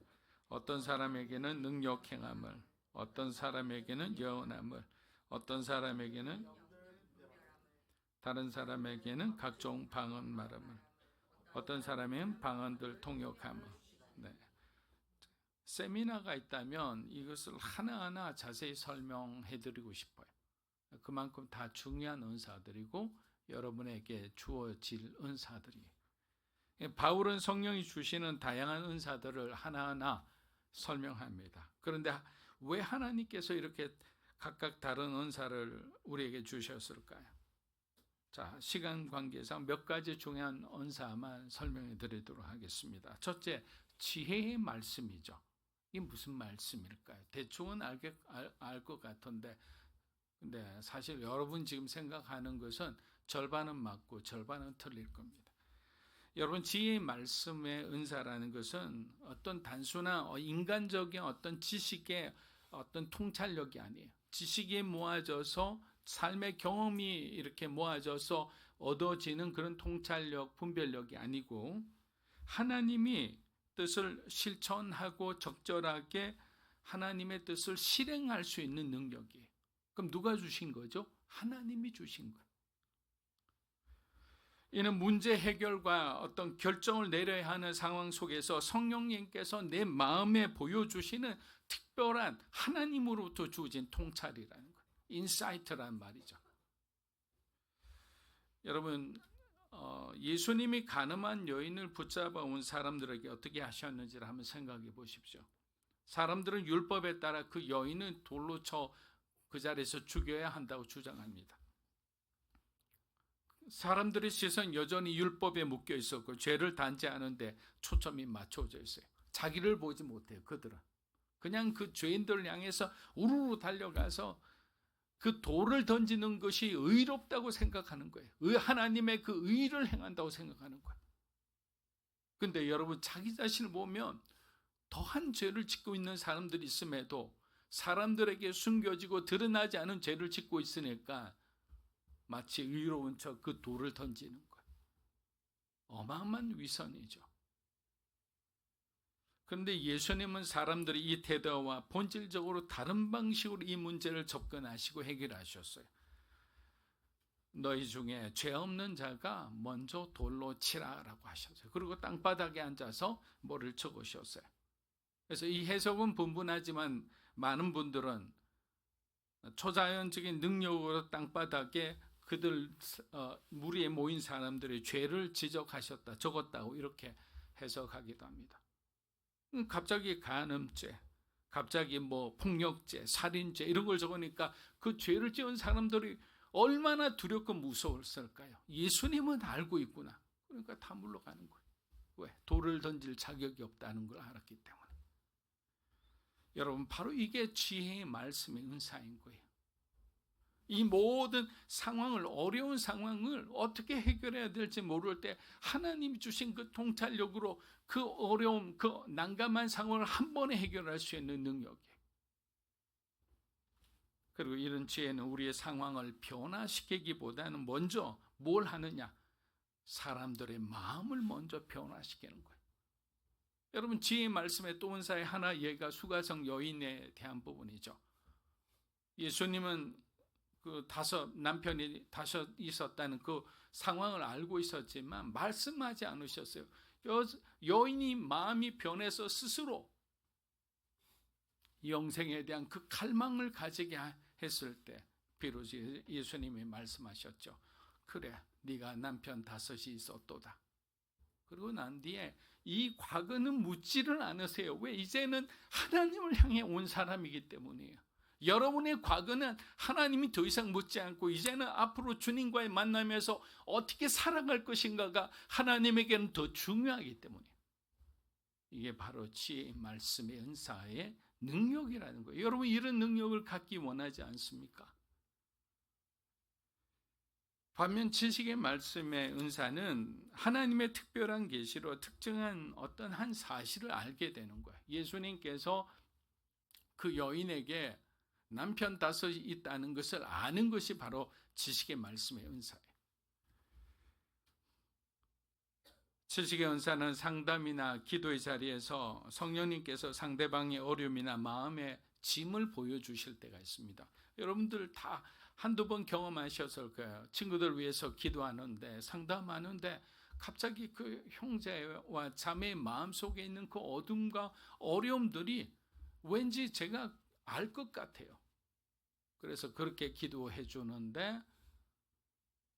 어떤 사람에게는 능력 행함을, 어떤 사람에게는 예언함을, 어떤 사람에게는 다른 사람에게는 각종 방언 말함을, 어떤 사람은 방언들 통역함을. 네. 세미나가 있다면 이것을 하나하나 자세히 설명해 드리고 싶어요. 그만큼 다 중요한 은사들이고 여러분에게 주어질 은사들이에요. 바울은 성령이 주시는 다양한 은사들을 하나하나 설명합니다. 그런데 왜 하나님께서 이렇게 각각 다른 은사를 우리에게 주셨을까요? 자, 시간 관계상 몇 가지 중요한 은사만 설명해 드리도록 하겠습니다. 첫째, 지혜의 말씀이죠. 이게 무슨 말씀일까요? 대충은 알 것 같은데, 근데 사실 여러분 지금 생각하는 것은 절반은 맞고 절반은 틀릴 겁니다. 여러분, 지혜의 말씀의 은사라는 것은 어떤 단순한 인간적인 어떤 지식의 어떤 통찰력이 아니에요. 지식이 모아져서 삶의 경험이 이렇게 모아져서 얻어지는 그런 통찰력, 분별력이 아니고 하나님이 뜻을 실천하고 적절하게 하나님의 뜻을 실행할 수 있는 능력이에요. 그럼 누가 주신 거죠? 하나님이 주신 거예요. 이는 문제 해결과 어떤 결정을 내려야 하는 상황 속에서 성령님께서 내 마음에 보여주시는 특별한 하나님으로부터 주어진 통찰이라는 거예요. 인사이트란 말이죠. 여러분, 예수님이 가늠한 여인을 붙잡아 온 사람들에게 어떻게 하셨는지를 한번 생각해 보십시오. 사람들은 율법에 따라 그 여인은 돌로 쳐 그 자리에서 죽여야 한다고 주장합니다. 사람들의 시선 여전히 율법에 묶여 있었고 죄를 단죄하는데 초점이 맞춰져 있어요. 자기를 보지 못해요. 그들은 그냥 그 죄인들을 향해서 우르르 달려가서 그 돌을 던지는 것이 의롭다고 생각하는 거예요. 하나님의 그 의를 행한다고 생각하는 거예요. 근데 여러분, 자기 자신을 보면 더한 죄를 짓고 있는 사람들이 있음에도 사람들에게 숨겨지고 드러나지 않은 죄를 짓고 있으니까 마치 의로운 척 그 돌을 던지는 거예요. 어마어마한 위선이죠. 그런데 예수님은 사람들이 이 태도와 본질적으로 다른 방식으로 이 문제를 접근하시고 해결하셨어요. 너희 중에 죄 없는 자가 먼저 돌로 치라라고 하셨어요. 그리고 땅바닥에 앉아서 뭐를 적으셨어요. 그래서 이 해석은 분분하지만 많은 분들은 초자연적인 능력으로 땅바닥에 그들 무리에 모인 사람들의 죄를 지적하셨다, 적었다고 이렇게 해석하기도 합니다. 갑자기 간음죄, 갑자기 뭐 폭력죄, 살인죄 이런 걸 적으니까 그 죄를 지은 사람들이 얼마나 두렵고 무서웠을까요? 예수님은 알고 있구나. 그러니까 다 물러가는 거예요. 왜? 돌을 던질 자격이 없다는 걸 알았기 때문에. 여러분, 바로 이게 지혜의 말씀의 은사인 거예요. 이 모든 상황을, 어려운 상황을 어떻게 해결해야 될지 모를 때 하나님이 주신 그 통찰력으로 그 어려움, 그 난감한 상황을 한 번에 해결할 수 있는 능력이에요. 그리고 이런 지혜는 우리의 상황을 변화시키기보다는 먼저 뭘 하느냐? 사람들의 마음을 먼저 변화시키는 거예요. 여러분, 지혜의 말씀의 또 은사의 하나 예가 수가성 여인에 대한 부분이죠. 예수님은 그 남편이 다섯 있었다는 그 상황을 알고 있었지만 말씀하지 않으셨어요. 여인이 마음이 변해서 스스로 영생에 대한 그 갈망을 가지게 했을 때 비로소 예수님이 말씀하셨죠. 그래, 네가 남편 5이 있었도다. 그리고 난 뒤에 이 과거는 묻지를 않으세요. 왜? 이제는 하나님을 향해 온 사람이기 때문이에요. 여러분의 과거는 하나님이 더 이상 묻지 않고 이제는 앞으로 주님과의 만남에서 어떻게 살아갈 것인가가 하나님에게는 더 중요하기 때문이에요. 이게 바로 지혜의 말씀의 은사의 능력이라는 거예요. 여러분, 이런 능력을 갖기 원하지 않습니까? 반면 지식의 말씀의 은사는 하나님의 특별한 계시로 특정한 어떤 한 사실을 알게 되는 거예요. 예수님께서 그 여인에게 남편 5이 있다는 것을 아는 것이 바로 지식의 말씀의 은사예요. 지식의 은사는 상담이나 기도의 자리에서 성령님께서 상대방의 어려움이나 마음의 짐을 보여주실 때가 있습니다. 여러분들 다 한두 번 경험하셨을 거예요. 친구들 위해서 기도하는데, 상담하는데 갑자기 그 형제와 자매의 마음속에 있는 그 어둠과 어려움들이 왠지 제가 알 것 같아요. 그래서 그렇게 기도해 주는데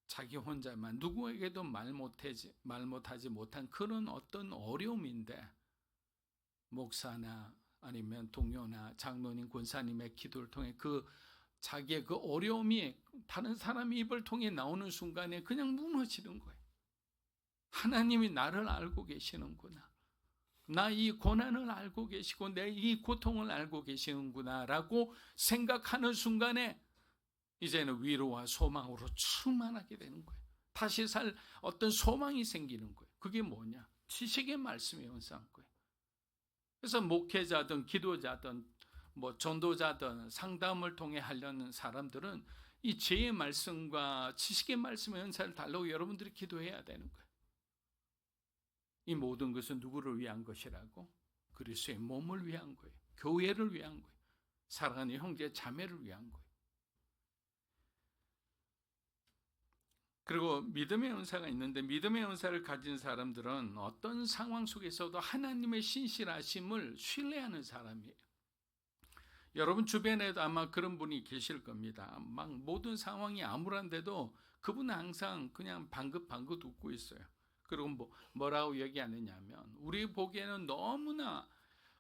자기 혼자만 누구에게도 말 못하지 못한 그런 어떤 어려움인데, 목사나 아니면 동료나 장로님, 권사님의 기도를 통해 그 자기의 그 어려움이 다른 사람의 입을 통해 나오는 순간에 그냥 무너지는 거예요. 하나님이 나를 알고 계시는구나. 나 이 고난을 알고 계시고 내 이 고통을 알고 계시는구나 라고 생각하는 순간에 이제는 위로와 소망으로 충만하게 되는 거예요. 다시 살 어떤 소망이 생기는 거예요. 그게 뭐냐? 지식의 말씀에 은사한 거예요. 그래서 목회자든 기도자든 전도자든 상담을 통해 하려는 사람들은 이 지혜의 말씀과 지식의 말씀의 은사를 달라고 여러분들이 기도해야 되는 거예요. 이 모든 것은 누구를 위한 것이라고? 그리스도의 몸을 위한 거예요. 교회를 위한 거예요. 사랑하는 형제 자매를 위한 거예요. 그리고 믿음의 은사가 있는데, 믿음의 은사를 가진 사람들은 어떤 상황 속에서도 하나님의 신실하심을 신뢰하는 사람이에요. 여러분 주변에도 아마 그런 분이 계실 겁니다. 막 모든 상황이 암울한데도 그분은 항상 그냥 방긋방긋 웃고 있어요. 그리고 뭐라고 얘기하느냐면, 우리 보기에는 너무나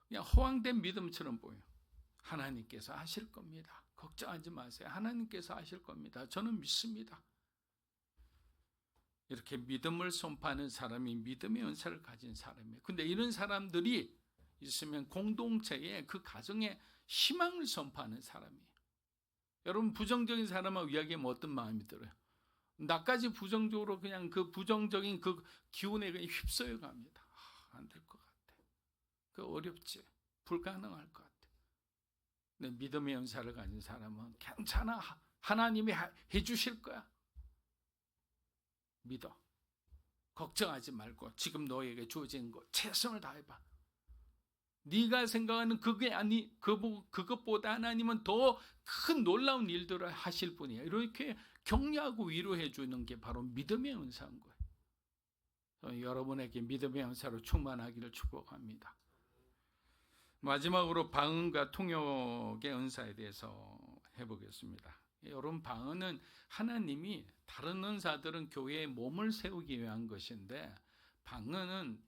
그냥 허황된 믿음처럼 보여요. 하나님께서 하실 겁니다. 걱정하지 마세요. 하나님께서 하실 겁니다. 저는 믿습니다. 이렇게 믿음을 선포하는 사람이 믿음의 은사를 가진 사람이에요. 근데 이런 사람들이 있으면 공동체에, 그 가정에 희망을 선포하는 사람이에요. 여러분 부정적인 사람하고 이야기하면 어떤 마음이 들어요? 나까지 부정적으로 그냥 그 부정적인 그 기운에 그냥 휩싸여 갑니다. 안 될 것 같아. 그 어렵지. 불가능할 것 같아. 근데 믿음의 은사를 가진 사람은 괜찮아. 하나님이 해주실 거야. 믿어. 걱정하지 말고 지금 너에게 주어진 거 최선을 다해봐. 네가 생각하는 그게 아니, 그것보다 하나님은 더 큰 놀라운 일들을 하실 분이야. 이렇게 격려하고 위로해 주는 게 바로 믿음의 은사인 거예요. 여러분에게 믿음의 은사로 충만하기를 축복합니다. 마지막으로 방언과 통역의 은사에 대해서 해보겠습니다. 여러분, 방언은 하나님이, 다른 은사들은 교회의 몸을 세우기 위한 것인데, 방언은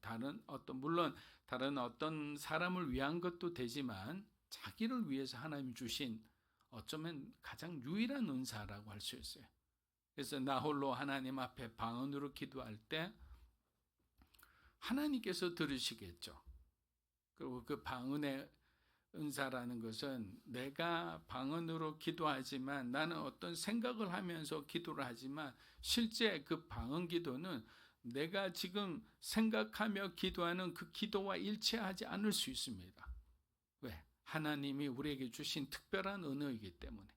물론 다른 어떤 사람을 위한 것도 되지만 자기를 위해서 하나님이 주신 어쩌면 가장 유일한 은사라고 할 수 있어요. 그래서 나 홀로 하나님 앞에 방언으로 기도할 때 하나님께서 들으시겠죠. 그리고 그 방언의 은사라는 것은 내가 방언으로 기도하지만, 나는 어떤 생각을 하면서 기도를 하지만 실제 그 방언 기도는 내가 지금 생각하며 기도하는 그 기도와 일치하지 않을 수 있습니다. 왜? 하나님이 우리에게 주신 특별한 은혜이기 때문에.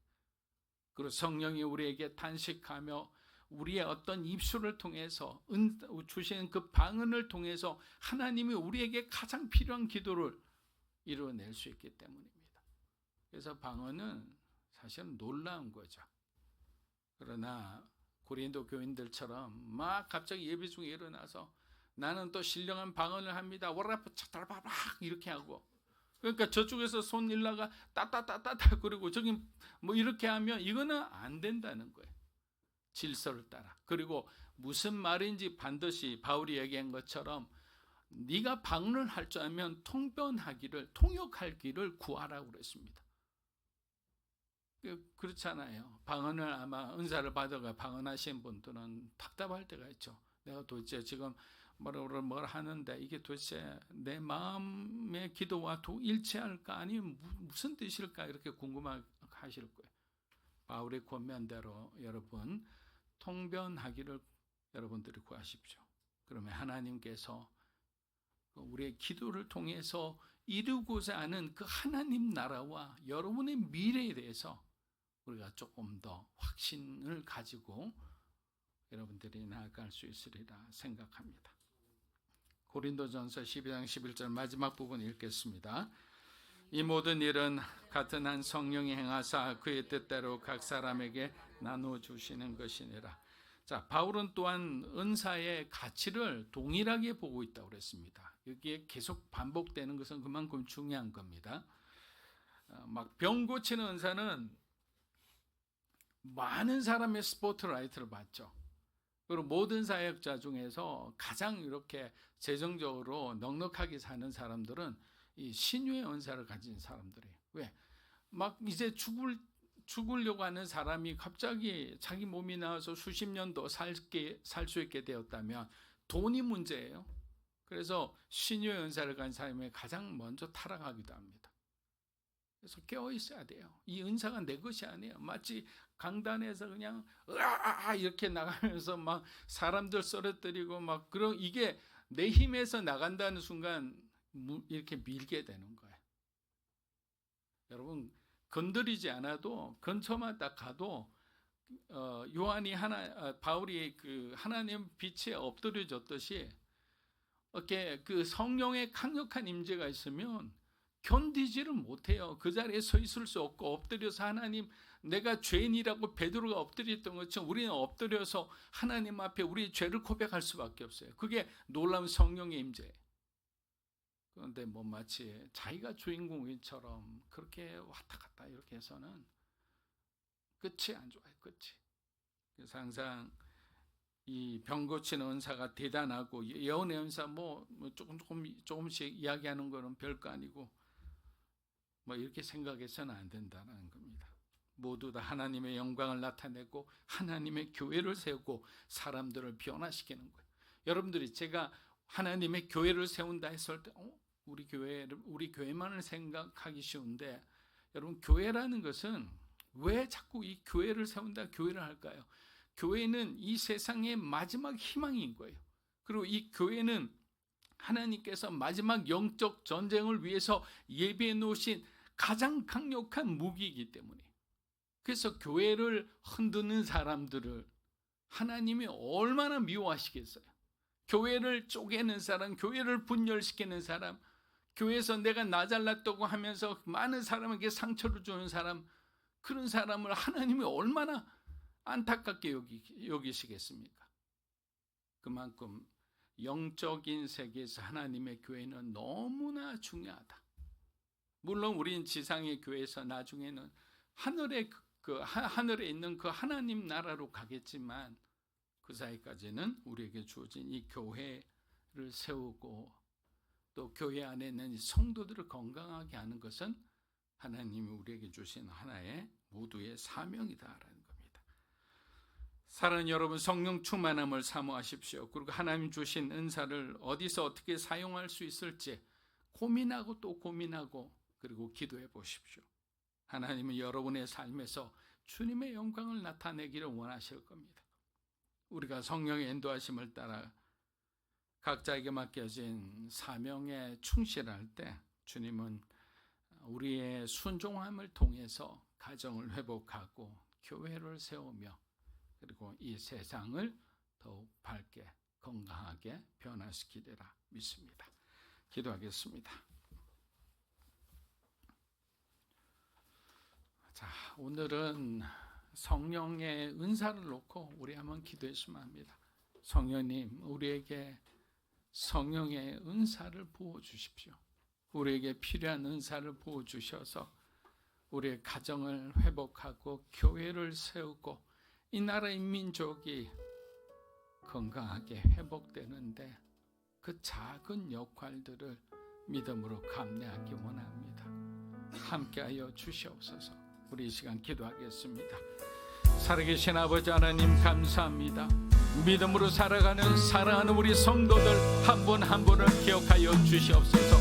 그리고 성령이 우리에게 탄식하며 우리의 어떤 입술을 통해서 주신 그 방언을 통해서 하나님이 우리에게 가장 필요한 기도를 이루어낼 수 있기 때문입니다. 그래서 방언은 사실은 놀라운 거죠. 그러나 고린도 교인들처럼 막 갑자기 예배 중에 일어나서 나는 또 신령한 방언을 합니다. 와라파 차달바박 이렇게 하고, 그러니까 저쪽에서 손 일라가 따따따따따 그리고 저기 이렇게 하면 이거는 안 된다는 거예요. 질서를 따라. 그리고 무슨 말인지 반드시 바울이 얘기한 것처럼 네가 방언을 할 줄 알면 통역하기를 구하라고 그랬습니다. 그렇잖아요. 방언을 아마 은사를 받아가 방언하신 분들은 답답할 때가 있죠. 내가 도대체 지금 뭘 하는데 이게 도대체 내 마음의 기도와 일치할까, 아니면 무슨 뜻일까, 이렇게 궁금하실 거예요. 바울의 권면대로 여러분 통변하기를 여러분들이 구하십시오. 그러면 하나님께서 우리의 기도를 통해서 이루고자 하는 그 하나님 나라와 여러분의 미래에 대해서 우리가 조금 더 확신을 가지고 여러분들이 나아갈 수 있으리라 생각합니다. 고린도전서 12장 11절 마지막 부분 읽겠습니다. 이 모든 일은 같은 한 성령이 행하사 그의 뜻대로 각 사람에게 나눠주시는 것이니라. 자, 바울은 또한 은사의 가치를 동일하게 보고 있다고 그랬습니다. 여기에 계속 반복되는 것은 그만큼 중요한 겁니다. 막 병 고치는 은사는 많은 사람의 스포트라이트를 받죠. 그리고 모든 사역자 중에서 가장 이렇게 재정적으로 넉넉하게 사는 사람들은 이 신유의 은사를 가진 사람들이에요. 왜? 막 이제 죽으려고 하는 사람이 갑자기 자기 몸이 나와서 수십 년도 살 수 있게 되었다면 돈이 문제예요. 그래서 신유의 은사를 가진 사람이 가장 먼저 타락하기도 합니다. 그래서 깨어 있어야 돼요. 이 은사가 내 것이 아니에요. 마치 강단에서 그냥 으아 이렇게 나가면서 막 사람들 쓰러뜨리고 막 그런 이게 내 힘에서 나간다는 순간 이렇게 밀게 되는 거예요. 여러분 건드리지 않아도 근처만 딱 가도 바울이 그 하나님 빛에 엎드려졌듯이 이렇게 그 성령의 강력한 임재가 있으면 견디지를 못해요. 그 자리에 서 있을 수 없고 엎드려서 하나님 내가 죄인이라고 베드로가 엎드렸던 것처럼 우리는 엎드려서 하나님 앞에 우리의 죄를 고백할 수밖에 없어요. 그게 놀라운 성령의 임재. 그런데 뭐 마치 자기가 주인공처럼 그렇게 왔다 갔다 이렇게 해서는 끝이 안 좋아요. 끝이. 그래서 항상 이 병 고치는 은사가 대단하고 예언의 은사 뭐 조금씩 이야기하는 거는 별거 아니고 뭐 이렇게 생각해서는 안 된다는 겁니다. 모두 다 하나님의 영광을 나타내고 하나님의 교회를 세우고 사람들을 변화시키는 거예요. 여러분들이 제가 하나님의 교회를 세운다 했을 때 우리 교회만을 생각하기 쉬운데 여러분 교회라는 것은 왜 자꾸 이 교회를 세운다 교회를 할까요? 교회는 이 세상의 마지막 희망인 거예요. 그리고 이 교회는 하나님께서 마지막 영적 전쟁을 위해서 예비해 놓으신 가장 강력한 무기이기 때문에 그래서 교회를 흔드는 사람들을 하나님이 얼마나 미워하시겠어요. 교회를 쪼개는 사람, 교회를 분열시키는 사람, 교회에서 내가 나 잘났다고 하면서 많은 사람에게 상처를 주는 사람, 그런 사람을 하나님이 얼마나 안타깝게 여기시겠습니까? 그만큼 영적인 세계에서 하나님의 교회는 너무나 중요하다. 물론 우리는 지상의 교회에서 나중에는 하늘에 있는 그 하나님 나라로 가겠지만 그 사이까지는 우리에게 주어진 이 교회를 세우고 또 교회 안에 있는 이 성도들을 건강하게 하는 것은 하나님이 우리에게 주신 하나의 모두의 사명이다라는 겁니다. 사랑하는 여러분, 성령 충만함을 사모하십시오. 그리고 하나님 주신 은사를 어디서 어떻게 사용할 수 있을지 고민하고 또 고민하고 그리고 기도해 보십시오. 하나님은 여러분의 삶에서 주님의 영광을 나타내기를 원하실 겁니다. 우리가 성령의 인도하심을 따라 각자에게 맡겨진 사명에 충실할 때 주님은 우리의 순종함을 통해서 가정을 회복하고 교회를 세우며 그리고 이 세상을 더욱 밝게 건강하게 변화시키리라 믿습니다. 기도하겠습니다. 자, 오늘은 성령의 은사를 놓고 우리 한번 기도했으면 합니다. 성령님, 우리에게 성령의 은사를 부어주십시오. 우리에게 필요한 은사를 부어주셔서 우리의 가정을 회복하고 교회를 세우고 이 나라의 민족이 건강하게 회복되는데 그 작은 역할들을 믿음으로 감내하기 원합니다. 함께하여 주시옵소서. 우리 이 시간 기도하겠습니다. 살아계신 아버지 하나님 감사합니다. 믿음으로 살아가는 사랑하는 우리 성도들 한 분 한 분을 기억하여 주시옵소서.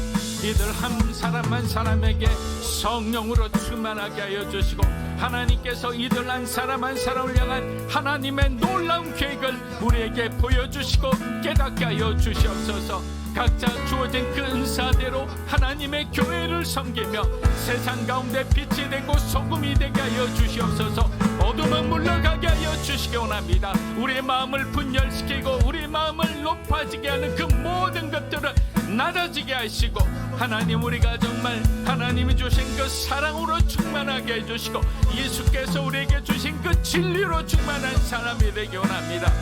이들 한 사람 한 사람에게 성령으로 충만하게 하여 주시고, 하나님께서 이들 한 사람 한 사람을 향한 하나님의 놀라운 계획을 우리에게 보여주시고 깨닫게 하여 주시옵소서. 각자 주어진 그 은사대로 하나님의 교회를 섬기며 세상 가운데 빛이 되고 소금이 되게 하여 주시옵소서. 어둠은 물러가게 하여 주시기 원합니다. 우리의 마음을 분열시키고 우리의 마음을 높아지게 하는 그 모든 것들을 낮아지게 하시고, 하나님 우리가 정말 하나님이 주신 그 사랑으로 충만하게 해주시고 예수께서 우리에게 주신 그 진리로 충만한 사람이 되기 원합니다.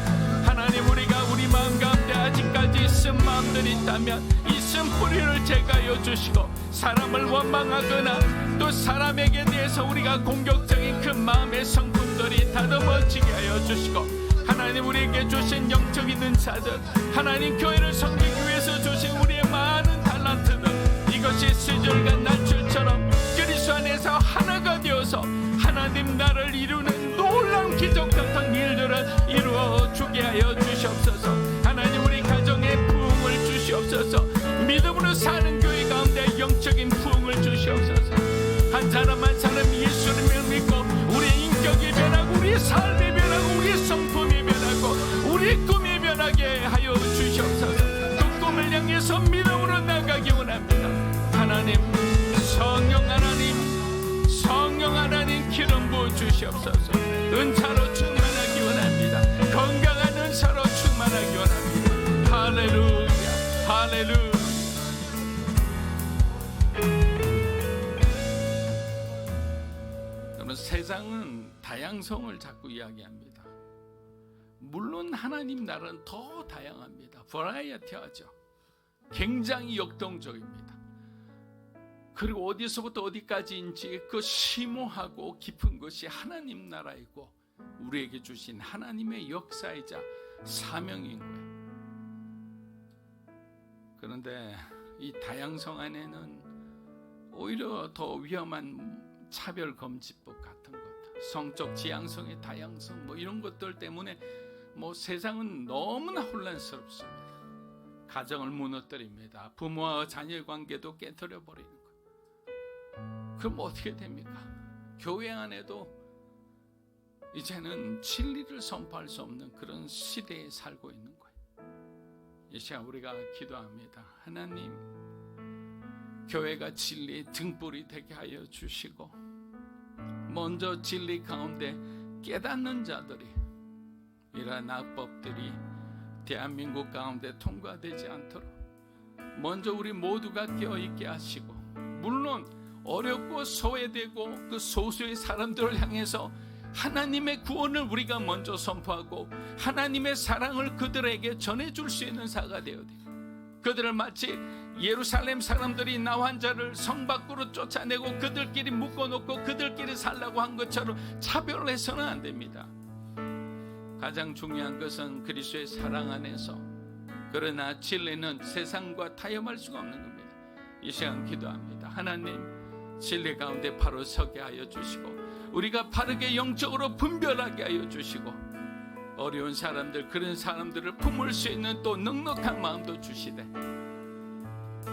하나님, 우리가 우리 마음 가운데 아직까지 쓴 마음들이 있다면 이 쓴 뿌리를 제거하여 주시고, 사람을 원망하거나 또 사람에게 대해서 우리가 공격적인 그 마음의 성품들이 다듬어지게 하여 주시고, 하나님 우리에게 주신 영적인 은사들, 하나님 교회를 섬기기 위해서 주신 우리의 많은 달란트들, 이것이 시절과 날줄처럼 그리스도 안에서 하나가 되어서 하나님 나를 이루는 놀라운 기적 같은 일들을 이루어 주게 하여 주시옵소서. 하나님 우리 가정에 부흥을 주시옵소서. 믿음으로 사는 교회 가운데 영적인 부흥을 주시옵소서. 한 사람 한 사람 예수님을 믿고 우리의 인격이 변하고 우리의 삶이 변하고 우리의 성품이 변하고 우리의 꿈이 변하게 하여 주시옵소서. 그 꿈을 향해서 믿음으로 나가기 원합니다. 하나님, 성령 하나님, 성령 하나님 기름 부어 주시옵소서. 은사로 충만하기 원합니다. 건강한 은사로 충만하기 원합니다. 할렐루야, 할렐루야. 여러분, 세상은 다양성을 자꾸 이야기합니다. 물론 하나님 나라는 더 다양합니다. 버라이어티하죠. 굉장히 역동적입니다. 그리고 어디서부터 어디까지인지 그 심오하고 깊은 것이 하나님 나라이고 우리에게 주신 하나님의 역사이자 사명인 거예요. 그런데 이 다양성 안에는 오히려 더 위험한 차별금지법 같은 것, 성적 지향성의 다양성, 이런 것들 때문에 세상은 너무나 혼란스럽습니다. 가정을 무너뜨립니다. 부모와 자녀의 관계도 깨뜨려 버리는 거예요. 그럼 어떻게 됩니까? 교회 안에도 이제는 진리를 선포할 수 없는 그런 시대에 살고 있는 거예요. 이 시간 우리가 기도합니다. 하나님, 교회가 진리의 등불이 되게 하여 주시고, 먼저 진리 가운데 깨닫는 자들이 이러한 악법들이 대한민국 가운데 통과되지 않도록 먼저 우리 모두가 깨어있게 하시고, 물론 어렵고 소외되고 그 소수의 사람들을 향해서 하나님의 구원을 우리가 먼저 선포하고 하나님의 사랑을 그들에게 전해줄 수 있는 사가 되어야 돼요. 그들을 마치 예루살렘 사람들이 나환자를 성 밖으로 쫓아내고 그들끼리 묶어놓고 그들끼리 살라고 한 것처럼 차별을 해서는 안 됩니다. 가장 중요한 것은 그리스도의 사랑 안에서, 그러나 진리는 세상과 타협할 수가 없는 겁니다. 이 시간 기도합니다. 하나님, 진리 가운데 바로 서게 하여 주시고 우리가 바르게 영적으로 분별하게 하여 주시고, 어려운 사람들, 그런 사람들을 품을 수 있는 또 넉넉한 마음도 주시되,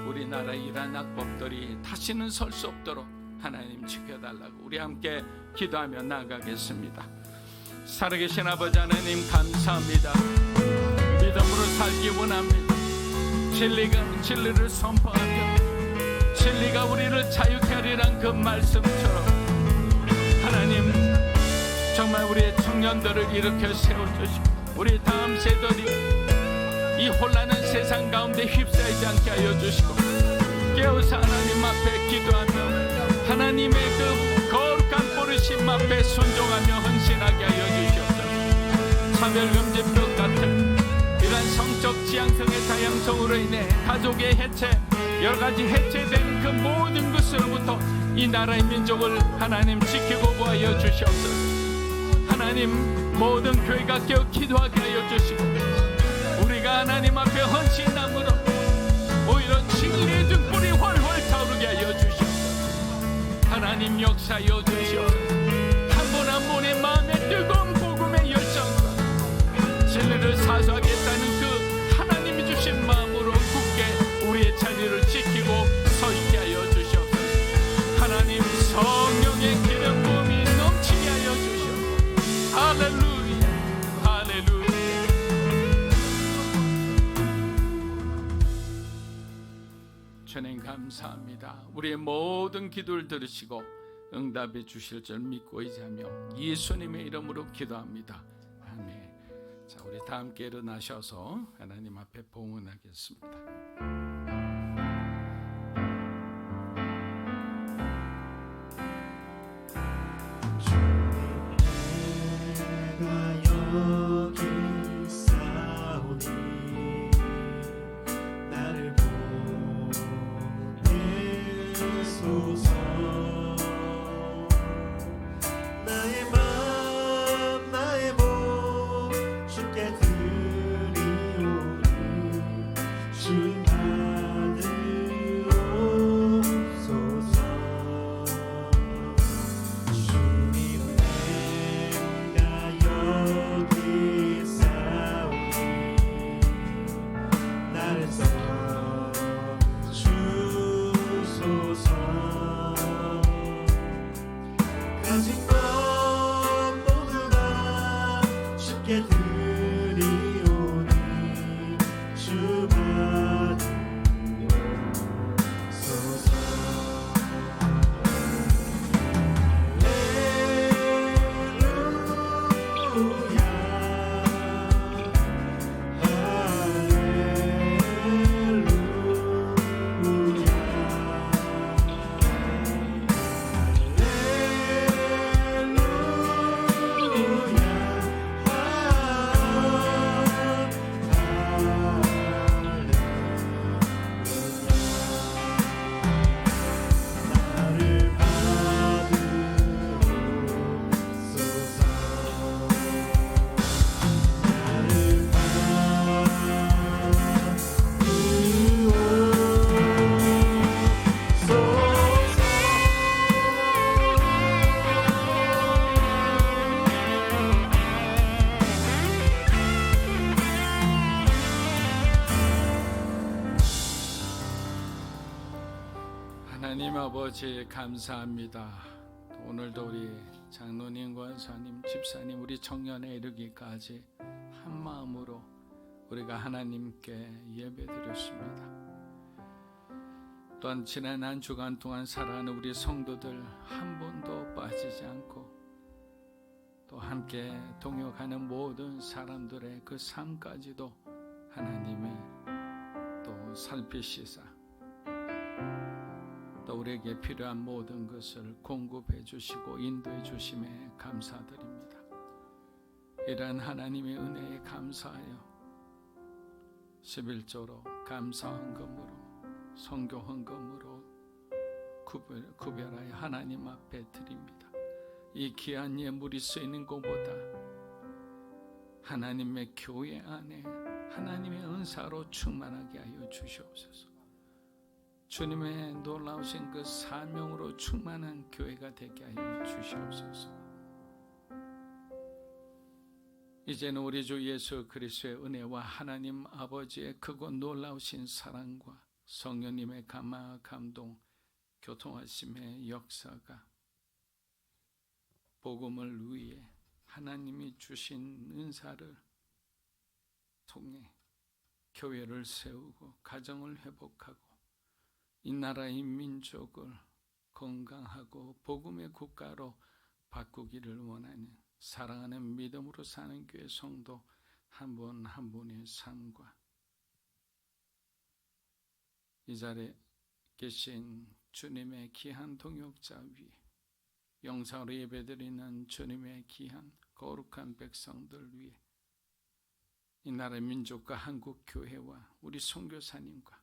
우리나라의 이러한 악법들이 다시는 설 수 없도록 하나님 지켜달라고 우리 함께 기도하며 나아가겠습니다. 살아계신 아버지 하나님, 감사합니다. 믿음으로 살기 원합니다. 진리를 선포하며 진리가 우리를 자유케 하리란 그 말씀처럼 하나님, 정말 우리의 청년들을 일으켜 세워주시고 우리 다음 세대들이 이 혼란한 세상 가운데 휩싸이지 않게 하여 주시고, 깨어서 하나님 앞에 기도하며 하나님의 그 거룩한 부르심 앞에 순종하며 헌신하게 하여 주시옵소서. 차별금지법 같은 이러한 성적 지향성의 다양성으로 인해 가족의 해체, 여러가지 해체된 그 모든 것으로부터 이 나라의 민족을 하나님 지키고 보하여 주시옵소서. 하나님, 모든 교회가 깨어 기도하게 하여 주시고 우리가 하나님 앞에 헌신함으로 오히려 진리의 등불이 훨훨 타오르게 하여 주시옵소서. 하나님 역사하여 주시옵소서. 한 분 한 분의 마음에 뜨거운 복음의 열정과 진리를 사수하겠다는 그 하나님이 주신 마음으로 굳게 우리의 자리를 지키고 서 믿습니다. 우리의 모든 기도를 들으시고 응답해 주실 줄 믿고 의지하며 예수님의 이름으로 기도합니다. 아멘. 자, 우리 다 함께 일어나셔서 하나님 앞에 봉헌하겠습니다. 여기 있사오니 나를 보내소서. 나의 맘 나의 몸 주께 드리오니 주 받으옵소서. 주님 내가 여기 있사오니 나를 써주소서. 가진 것 모두 다 주께 드리오니 주 받으옵소서. 할렐루야 나를 하나님 아버지 감사합니다. 오늘도 우리 장로님, 권사님, 집사님, 우리 청년에 이르기까지 한 마음으로 우리가 하나님께 예배드렸습니다. 또한 지난 한 주간 동안 살아가는 우리 성도들 한 번도 빠지지 않고 또 함께 동역하는 모든 사람들의 그 삶까지도 하나님의 또 살피시사 또 우리에게 필요한 모든 것을 공급해 주시고 인도해 주심에 감사드립니다. 이러한 하나님의 은혜에 감사하여 11조로 감사헌금으로 선교 헌금으로 구별하여 하나님 앞에 드립니다. 이 귀한 예물이 쓰이는 것보다 하나님의 교회 안에 하나님의 은사로 충만하게 하여 주시옵소서. 주님의 놀라우신 그 사명으로 충만한 교회가 되게 하여 주시옵소서. 이제는 우리 주 예수 그리스도의 은혜와 하나님 아버지의 크고 놀라우신 사랑과 성령님의 감화 감동 교통하심의 역사가 복음을 위해 하나님이 주신 은사를 통해 교회를 세우고 가정을 회복하고 이 나라의 민족을 건강하고 복음의 국가로 바꾸기를 원하는 사랑하는 믿음으로 사는 교회 성도 한 분 한 분의 삶과 이 자리에 계신 주님의 귀한 동역자 위에 영상으로 예배드리는 주님의 귀한 거룩한 백성들 위에 이 나라의 민족과 한국 교회와 우리 선교사님과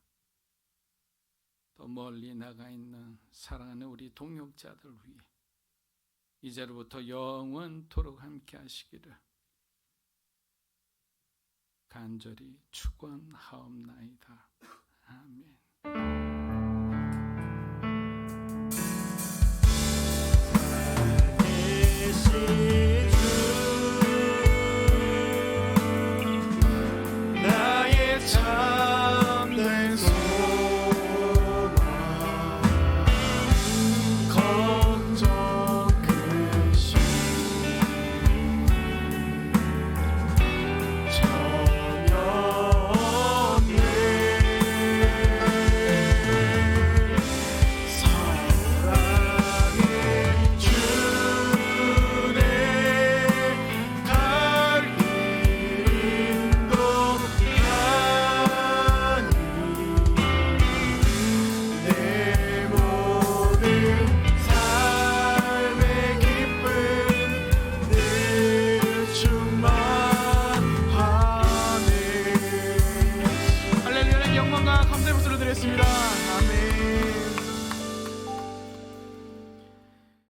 또 멀리 나가 있는 사랑하는 우리 동역자들 위해 이제로부터 영원토록 함께 하시기를 간절히 축원하옵나이다. 아멘.